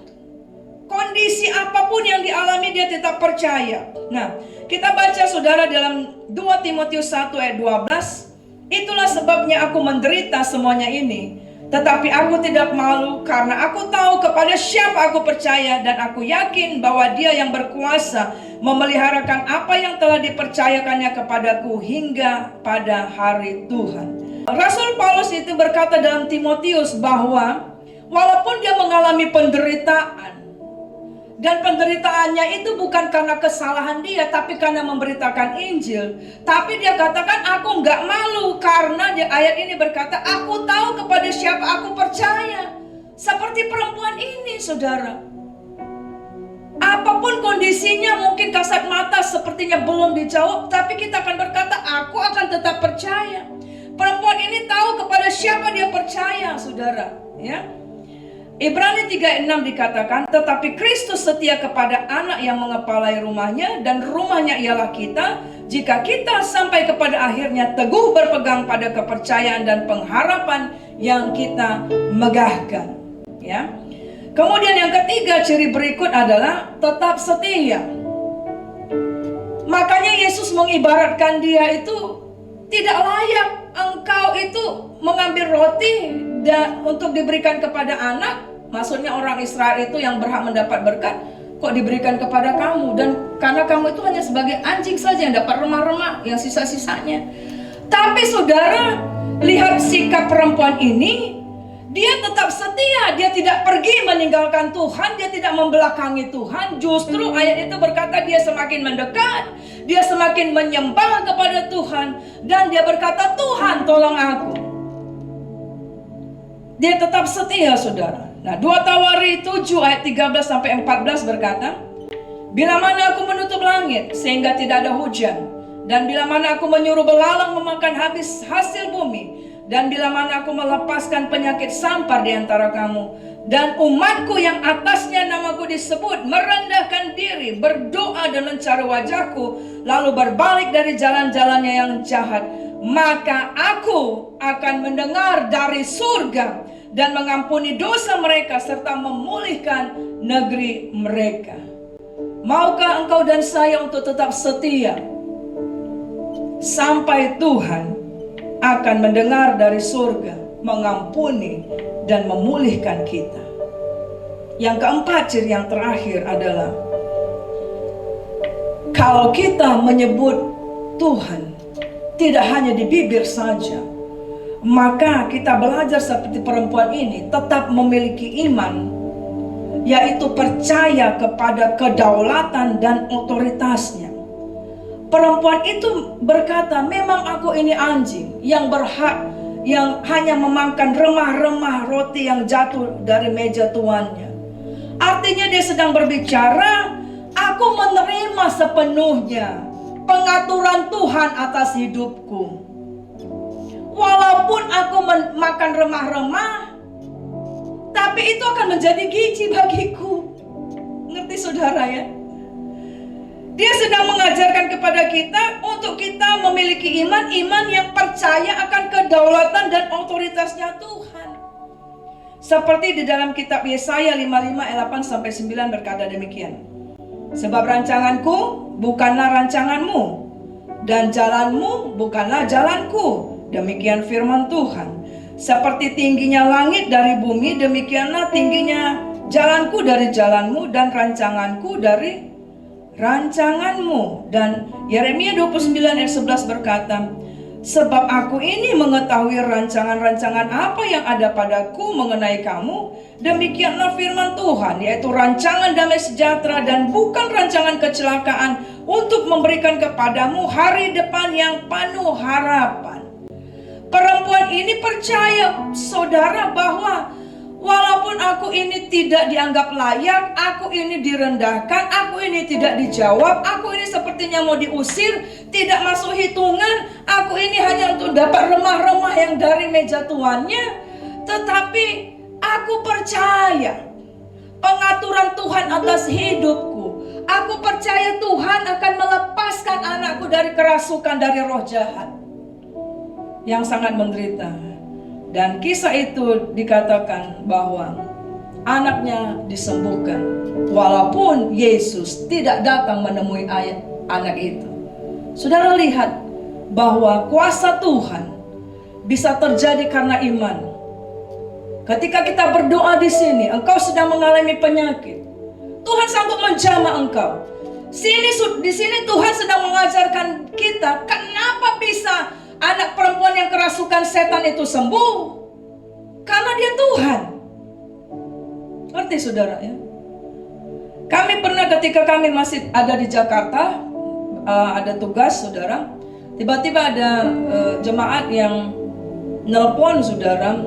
Kondisi apapun yang dialami dia tetap percaya. Nah, kita baca, saudara, dalam 2 Timotius 1 ayat 12, itulah sebabnya aku menderita semuanya ini, tetapi aku tidak malu, karena aku tahu kepada siapa aku percaya, dan aku yakin bahwa dia yang berkuasa memeliharakan apa yang telah dipercayakannya kepadaku hingga pada hari Tuhan. Rasul Paulus itu berkata dalam Timotius bahwa walaupun dia mengalami penderitaan, dan penderitaannya itu bukan karena kesalahan dia, tapi karena memberitakan Injil. Tapi dia katakan, aku nggak malu, karena di ayat ini berkata, aku tahu kepada siapa aku percaya. Seperti perempuan ini, saudara. Apapun kondisinya, mungkin kasat mata sepertinya belum dijawab, tapi kita akan berkata, aku akan tetap percaya. Perempuan ini tahu kepada siapa dia percaya, saudara. Ya. Ibrani 3:6 dikatakan, tetapi Kristus setia kepada anak yang mengepalai rumahnya, dan rumahnya ialah kita, jika kita sampai kepada akhirnya teguh berpegang pada kepercayaan dan pengharapan yang kita megahkan. Ya. Kemudian yang ketiga, ciri berikut adalah tetap setia. Makanya Yesus mengibaratkan dia itu tidak layak engkau itu mengambil roti dan untuk diberikan kepada anak, maksudnya orang Israel itu yang berhak mendapat berkat, kok diberikan kepada kamu, dan karena kamu itu hanya sebagai anjing saja yang dapat remah-remah, yang sisa-sisanya. Tapi saudara, lihat sikap perempuan ini, dia tetap setia, dia tidak pergi meninggalkan Tuhan, dia tidak membelakangi Tuhan. Justru ayat itu berkata dia semakin mendekat, dia semakin menyembah kepada Tuhan, dan dia berkata, Tuhan tolong aku. Dia tetap setia, saudara. Nah, 2 Tawari 7 ayat 13-14 berkata, bila mana aku menutup langit sehingga tidak ada hujan, dan bila mana aku menyuruh belalang memakan habis hasil bumi, dan bila mana aku melepaskan penyakit sampar di antara kamu, dan umatku yang atasnya namaku disebut merendahkan diri, berdoa dan mencari wajahku, lalu berbalik dari jalan-jalannya yang jahat, maka aku akan mendengar dari surga dan mengampuni dosa mereka serta memulihkan negeri mereka. Maukah engkau dan saya untuk tetap setia sampai Tuhan akan mendengar dari surga, mengampuni dan memulihkan kita? Yang keempat, ciri yang terakhir adalah kalau kita menyebut Tuhan tidak hanya di bibir saja, maka kita belajar seperti perempuan ini tetap memiliki iman, yaitu percaya kepada kedaulatan dan otoritasnya. Perempuan itu berkata, memang aku ini anjing yang berhak, yang hanya memakan remah-remah roti yang jatuh dari meja tuannya. Artinya dia sedang berbicara, aku menerima sepenuhnya pengaturan Tuhan atas hidupku. Walaupun aku makan remah-remah, tapi itu akan menjadi gizi bagiku. Ngerti saudara ya? Dia sedang mengajarkan kepada kita untuk kita memiliki iman yang percaya akan kedaulatan dan otoritasnya Tuhan. Seperti di dalam kitab Yesaya 55 ayat 8-9 berkata demikian. Sebab rancanganku bukanlah rancanganmu, dan jalanmu bukanlah jalanku. Demikian firman Tuhan. Seperti tingginya langit dari bumi, demikianlah tingginya jalanku dari jalanmu, dan rancanganku dari rancanganmu. Dan Yeremia 29 ayat 11 berkata, sebab aku ini mengetahui rancangan-rancangan apa yang ada padaku mengenai kamu, demikianlah firman Tuhan, yaitu rancangan damai sejahtera dan bukan rancangan kecelakaan, untuk memberikan kepadamu hari depan yang penuh harapan. Perempuan ini percaya, saudara, bahwa walaupun aku ini tidak dianggap layak, aku ini direndahkan, aku ini tidak dijawab, aku ini sepertinya mau diusir, tidak masuk hitungan, aku ini hanya untuk dapat remah-remah yang dari meja tuannya, tetapi aku percaya pengaturan Tuhan atas hidupku. Aku percaya Tuhan akan melepaskan anakku dari kerasukan, dari roh jahat yang sangat menderita. Dan kisah itu dikatakan bahwa anaknya disembuhkan, walaupun Yesus tidak datang menemui anak itu. Saudara lihat bahwa kuasa Tuhan bisa terjadi karena iman. Ketika kita berdoa di sini, engkau sedang mengalami penyakit, Tuhan sanggup menjamah engkau. Di sini Tuhan sedang mengajarkan kita kenapa bisa anak perempuan yang kerasukan setan itu sembuh. Karena dia Tuhan. Ngerti saudara ya? Kami pernah ketika kami masih ada di Jakarta, ada tugas saudara, tiba-tiba ada jemaat yang nelpon saudara,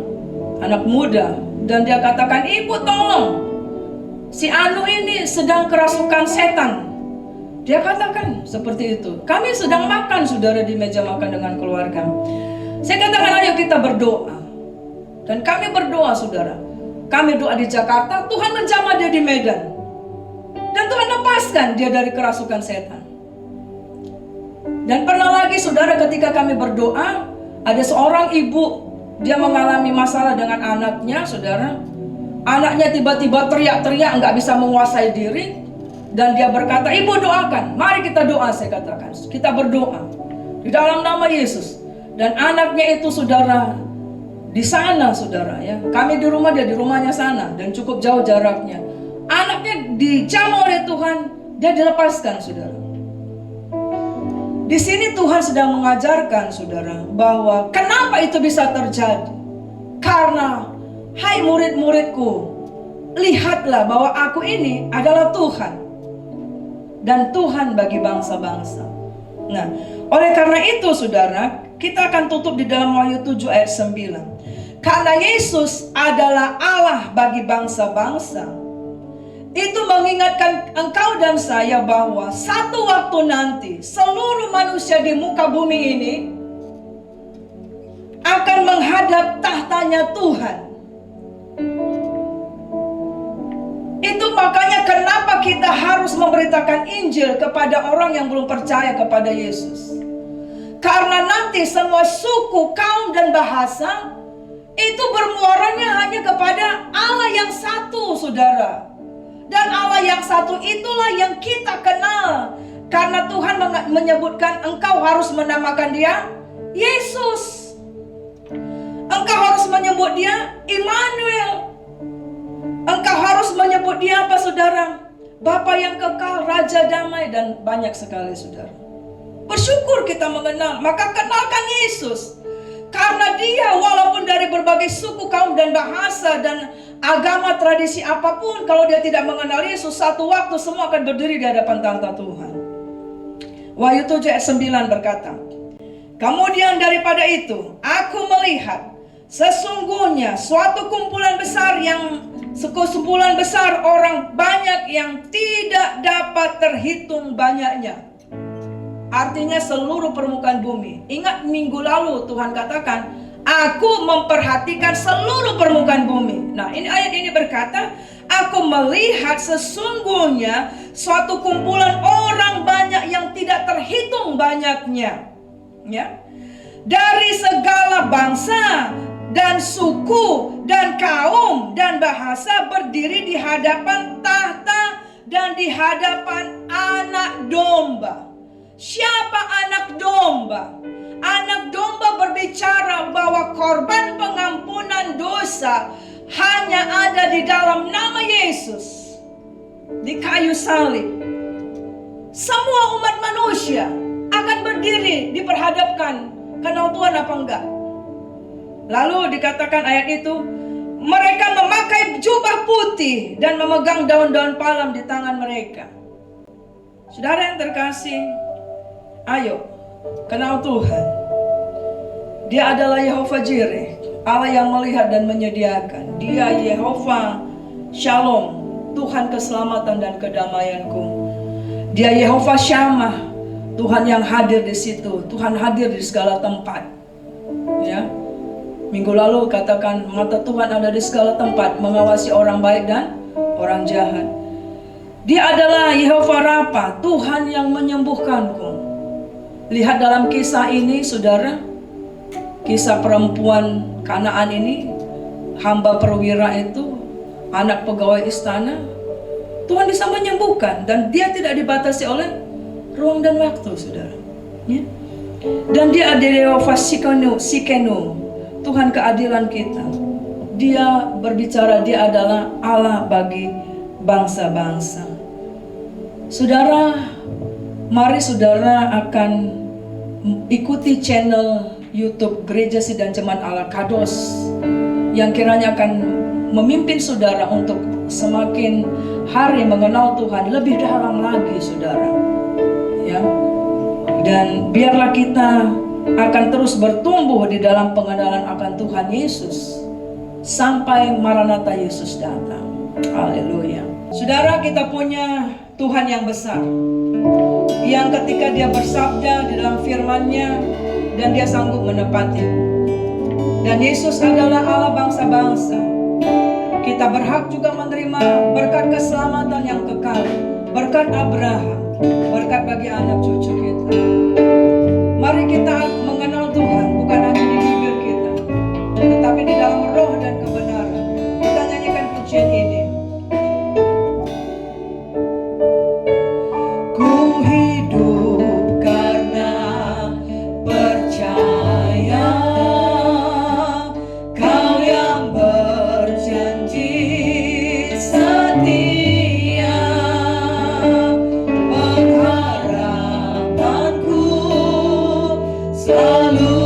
anak muda, dan dia katakan, ibu tolong, si Anu ini sedang kerasukan setan. Dia katakan seperti itu. Kami sedang makan saudara di meja makan dengan keluarga. Saya katakan ayo kita berdoa. Dan kami berdoa saudara. Kami doa di Jakarta, Tuhan menjamah dia di Medan. Dan Tuhan lepaskan dia dari kerasukan setan. Dan pernah lagi saudara ketika kami berdoa, ada seorang ibu, dia mengalami masalah dengan anaknya saudara. Anaknya tiba-tiba teriak-teriak, nggak bisa menguasai diri. Dan dia berkata, ibu doakan, mari kita doa, saya katakan. Kita berdoa di dalam nama Yesus. Dan anaknya itu saudara di sana saudara ya. Kami di rumah, dia di rumahnya sana, dan cukup jauh jaraknya. Anaknya dijamah oleh Tuhan, dia dilepaskan saudara. Di sini Tuhan sedang mengajarkan saudara bahwa kenapa itu bisa terjadi. Karena hai murid-muridku, lihatlah bahwa aku ini adalah Tuhan. Dan Tuhan bagi bangsa-bangsa. Nah, oleh karena itu saudara, kita akan tutup di dalam Wahyu 7 ayat 9. Karena Yesus adalah Allah bagi bangsa-bangsa, itu mengingatkan engkau dan saya bahwa satu waktu nanti seluruh manusia di muka bumi ini akan menghadap tahtanya Tuhan. Itu makanya kenapa kita harus memberitakan Injil kepada orang yang belum percaya kepada Yesus. Karena nanti semua suku, kaum dan bahasa itu bermuaranya hanya kepada Allah yang satu, saudara. Dan Allah yang satu itulah yang kita kenal. Karena Tuhan menyebutkan engkau harus menamakan dia Yesus. Engkau harus menyebut dia Immanuel. Engkau harus menyebut dia apa, saudara? Bapa yang kekal, Raja damai, dan banyak sekali, saudara. Bersyukur kita mengenal, maka kenalkan Yesus. Karena dia walaupun dari berbagai suku, kaum, dan bahasa, dan agama, tradisi apapun, kalau dia tidak mengenal Yesus, satu waktu semua akan berdiri di hadapan tahta Tuhan. Wahyu 7 ayat 9 berkata, kemudian daripada itu, aku melihat sesungguhnya suatu kumpulan besar orang banyak yang tidak dapat terhitung banyaknya. Artinya seluruh permukaan bumi. Ingat minggu lalu Tuhan katakan, aku memperhatikan seluruh permukaan bumi. Nah, ini ayat ini berkata, aku melihat sesungguhnya suatu kumpulan orang banyak yang tidak terhitung banyaknya. Ya. Dari segala bangsa dan suku dan kaum dan bahasa berdiri di hadapan tahta dan di hadapan anak domba. Siapa anak domba? Anak domba berbicara bahwa korban pengampunan dosa hanya ada di dalam nama Yesus di kayu salib. Semua umat manusia akan berdiri diperhadapkan, kenal Tuhan apa enggak. Lalu dikatakan ayat itu, mereka memakai jubah putih dan memegang daun-daun palem di tangan mereka. Saudara yang terkasih, ayo kenal Tuhan. Dia adalah Yehova Jireh, Allah yang melihat dan menyediakan. Dia Yehova Shalom, Tuhan keselamatan dan kedamaianku. Dia Yehova Shammah, Tuhan yang hadir di situ. Tuhan hadir di segala tempat. Ya. Minggu lalu katakan, mata Tuhan ada di segala tempat, mengawasi orang baik dan orang jahat. Dia adalah Yehova Rafa, Tuhan yang menyembuhkanku. Lihat dalam kisah ini, saudara, kisah perempuan Kanaan ini, hamba perwira itu, anak pegawai istana. Tuhan bisa menyembuhkan, dan dia tidak dibatasi oleh ruang dan waktu, saudara. Ya. Dan dia adalah Yehova Sikenu, Tuhan keadilan kita. Dia berbicara, dia adalah Allah bagi bangsa-bangsa. Saudara, mari saudara akan ikuti channel YouTube Gereja Sidang Jemaat Allah Kados yang kiranya akan memimpin saudara untuk semakin hari mengenal Tuhan lebih dalam lagi, saudara. Ya. Dan biarlah kita akan terus bertumbuh di dalam pengenalan akan Tuhan Yesus sampai Maranatha Yesus datang. Haleluya. Saudara, kita punya Tuhan yang besar, yang ketika dia bersabda di dalam firman-Nya dan dia sanggup menepati. Dan Yesus adalah Allah bangsa-bangsa. Kita berhak juga menerima berkat keselamatan yang kekal, berkat Abraham, berkat bagi anak cucu kita. Mari kita mengenal Tuhan bukan hanya di bibir kita, tetapi di dalam roh dan kebenaran. Kita nyanyikan pujian ini. Ku hidup karena percaya, Kau yang berjanji setia. Pengharapanku selalu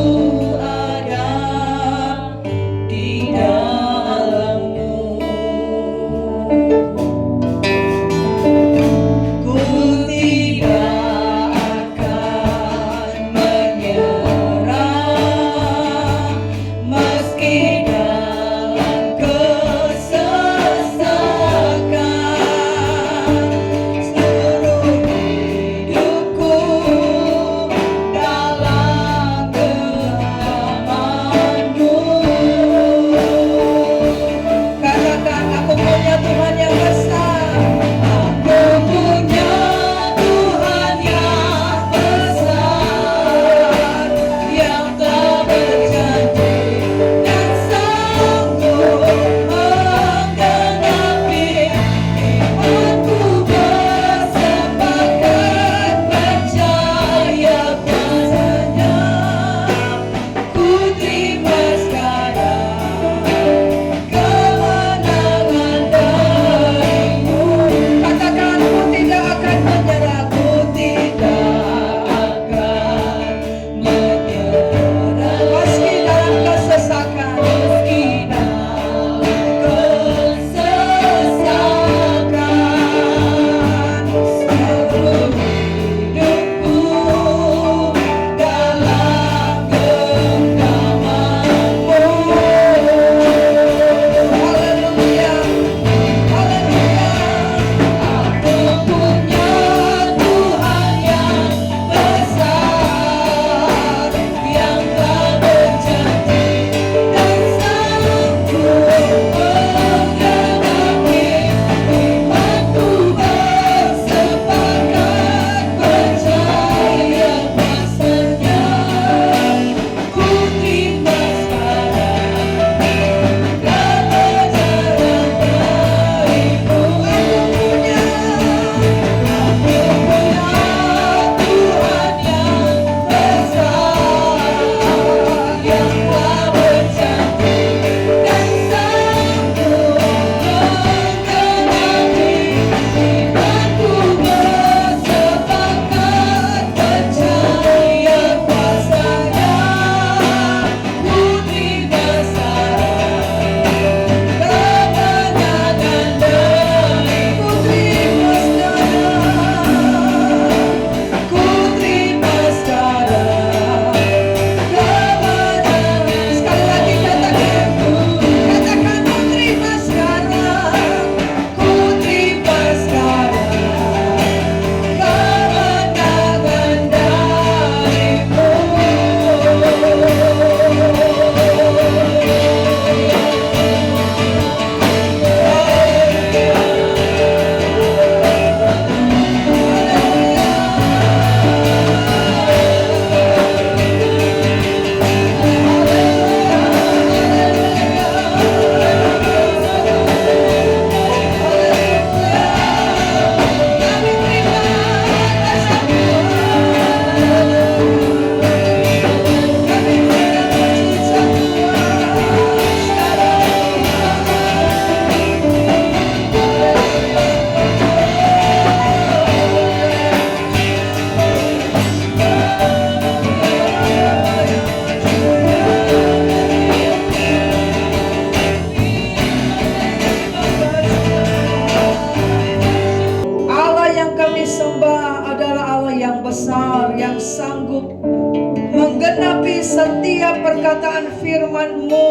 perkataan firman-Mu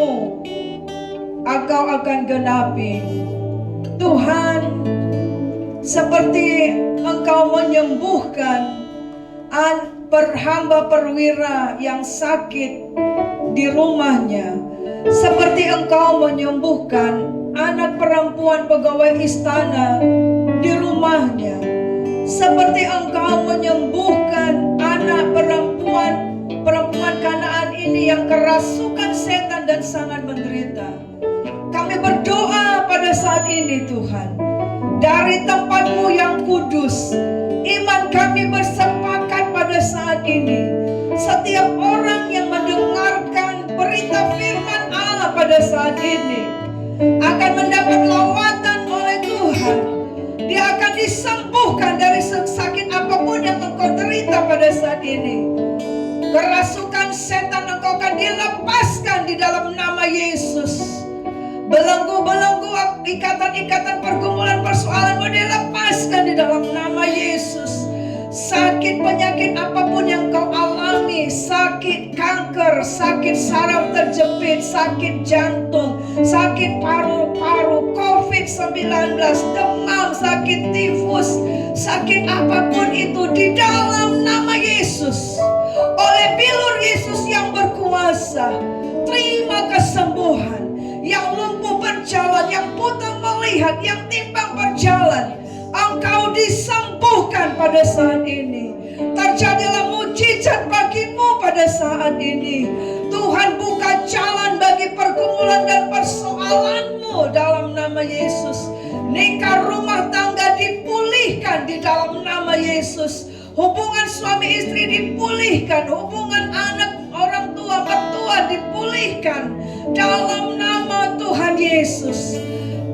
Engkau akan genapi. Tuhan, seperti Engkau menyembuhkan hamba perwira yang sakit di rumahnya, seperti Engkau menyembuhkan anak perempuan pegawai istana di rumahnya, seperti Engkau menyembuhkan anak perempuan Kanaan ini yang kerasukan setan dan sangat menderita. Kami berdoa pada saat ini Tuhan, dari tempat-Mu yang kudus, iman kami bersepakat pada saat ini. Setiap orang yang mendengarkan berita firman Allah pada saat ini akan mendapat lawatan oleh Tuhan. Dia akan disembuhkan dari sakit apapun yang engkau derita pada saat ini. Kerasukan setan engkau akan dilepaskan di dalam nama Yesus. Belenggu-belenggu, ikatan-ikatan, pergumulan, persoalanmu dilepaskan di dalam nama Yesus. Sakit penyakit apapun yang kau alami, sakit kanker, sakit saraf terjepit, sakit jantung, sakit paru-paru, COVID-19, demam, sakit tifus, sakit apapun itu di dalam nama Yesus. Oleh bilur Yesus yang berkuasa, terima kesembuhan. Yang lumpuh berjalan, yang buta melihat, yang timpang berjalan, engkau disembuhkan pada saat ini. Terjadilah mujizat bagimu pada saat ini. Tuhan buka jalan bagi pergumulan dan persoalanmu dalam nama Yesus. Nikah rumah tangga dipulihkan di dalam nama Yesus. Hubungan suami istri dipulihkan, hubungan anak orang tua mertua dipulihkan dalam nama Tuhan Yesus.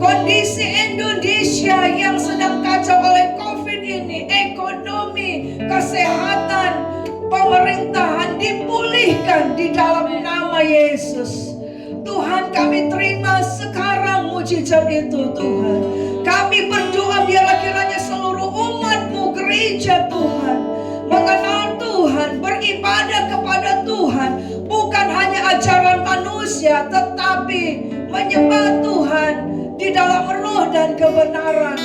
Kondisi Indonesia yang sedang kacau oleh COVID ini, ekonomi, kesehatan, pemerintahan dipulihkan di dalam nama Yesus. Tuhan, kami terima sekarang mujizat itu Tuhan. Kami berdoa biarlah kiranya seluruh umat-Mu, gereja Tuhan, mengenal Tuhan, beribadah kepada Tuhan, bukan hanya ajaran manusia, tetapi menyembah Tuhan di dalam roh dan kebenaran.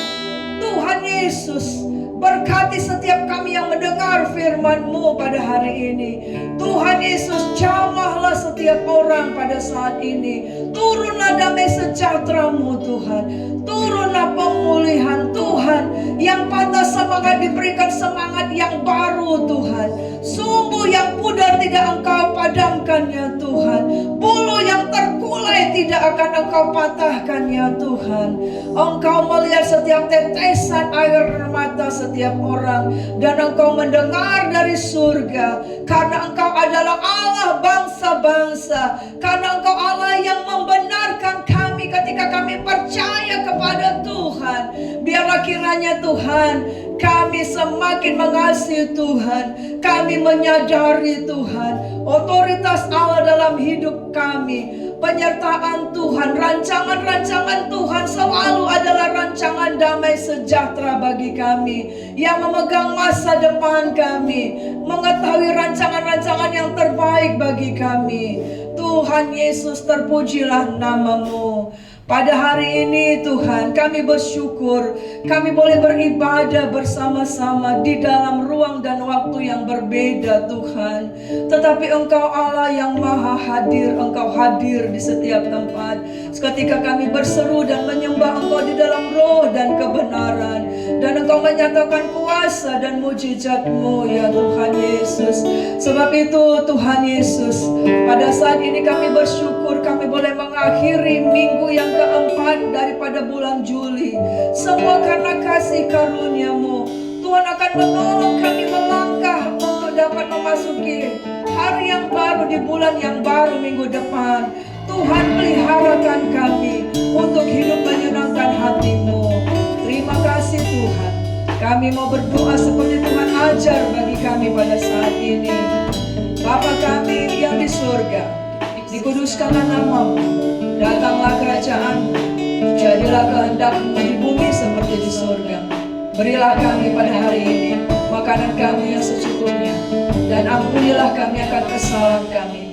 Tuhan Yesus, berkati setiap kami yang mendengar firman-Mu pada hari ini. Tuhan Yesus, jamahlah setiap orang pada saat ini. Turunlah damai sejahtera-Mu Tuhan. Turunlah pemulihan Tuhan. Yang patah semangat diberikan semangat yang baru Tuhan. Sumbu yang pudar tidak Engkau padamkan ya Tuhan. Bulu yang terkulai tidak akan Engkau patahkan ya Tuhan. Engkau melihat setiap tetesan air mata setiap orang, dan Engkau mendengar dari surga. Karena Engkau adalah Allah bangsa-bangsa, karena Engkau Allah yang membenarkan kami ketika kami percaya kepada Tuhan. Biarlah kiranya Tuhan, kami semakin mengasihi Tuhan. Kami menyadari Tuhan, otoritas Allah dalam hidup kami. Penyertaan Tuhan, rancangan-rancangan Tuhan selalu adalah rancangan damai sejahtera bagi kami. Yang memegang masa depan kami, mengetahui rancangan-rancangan yang terbaik bagi kami. Tuhan Yesus, terpujilah nama-Mu. Pada hari ini Tuhan, kami bersyukur kami boleh beribadah bersama-sama di dalam ruang dan waktu yang berbeda Tuhan. Tetapi Engkau Allah yang maha hadir, Engkau hadir di setiap tempat. Ketika kami berseru dan menyembah Engkau di dalam roh dan kebenaran, dan Engkau menyatakan kuasa dan mujizat-Mu ya Tuhan Yesus. Sebab itu Tuhan Yesus, pada saat ini kami bersyukur kami boleh mengakhiri minggu yang keempat daripada bulan Juli. Semua karena kasih karunia-Mu. Tuhan akan menolong kami melangkah untuk dapat memasuki hari yang baru di bulan yang baru minggu depan. Tuhan, peliharakan kami untuk hidup menyenangkan hati-Mu. Terima kasih Tuhan. Kami mau berdoa seperti Tuhan ajar bagi kami pada saat ini. Bapa kami yang di surga, dikuduskanlah nama-Mu, datanglah kerajaan-Mu, jadilah kehendak-Mu di bumi seperti di surga. Berilah kami pada hari ini makanan kami yang secukupnya, dan ampunilah kami akan kesalahan kami,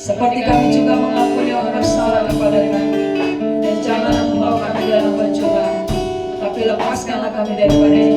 Seperti kami juga mengampuni orang bersalah kepada kami. Dan janganlah membawa kami dalam pencobaan, tapi lepaskanlah kami daripada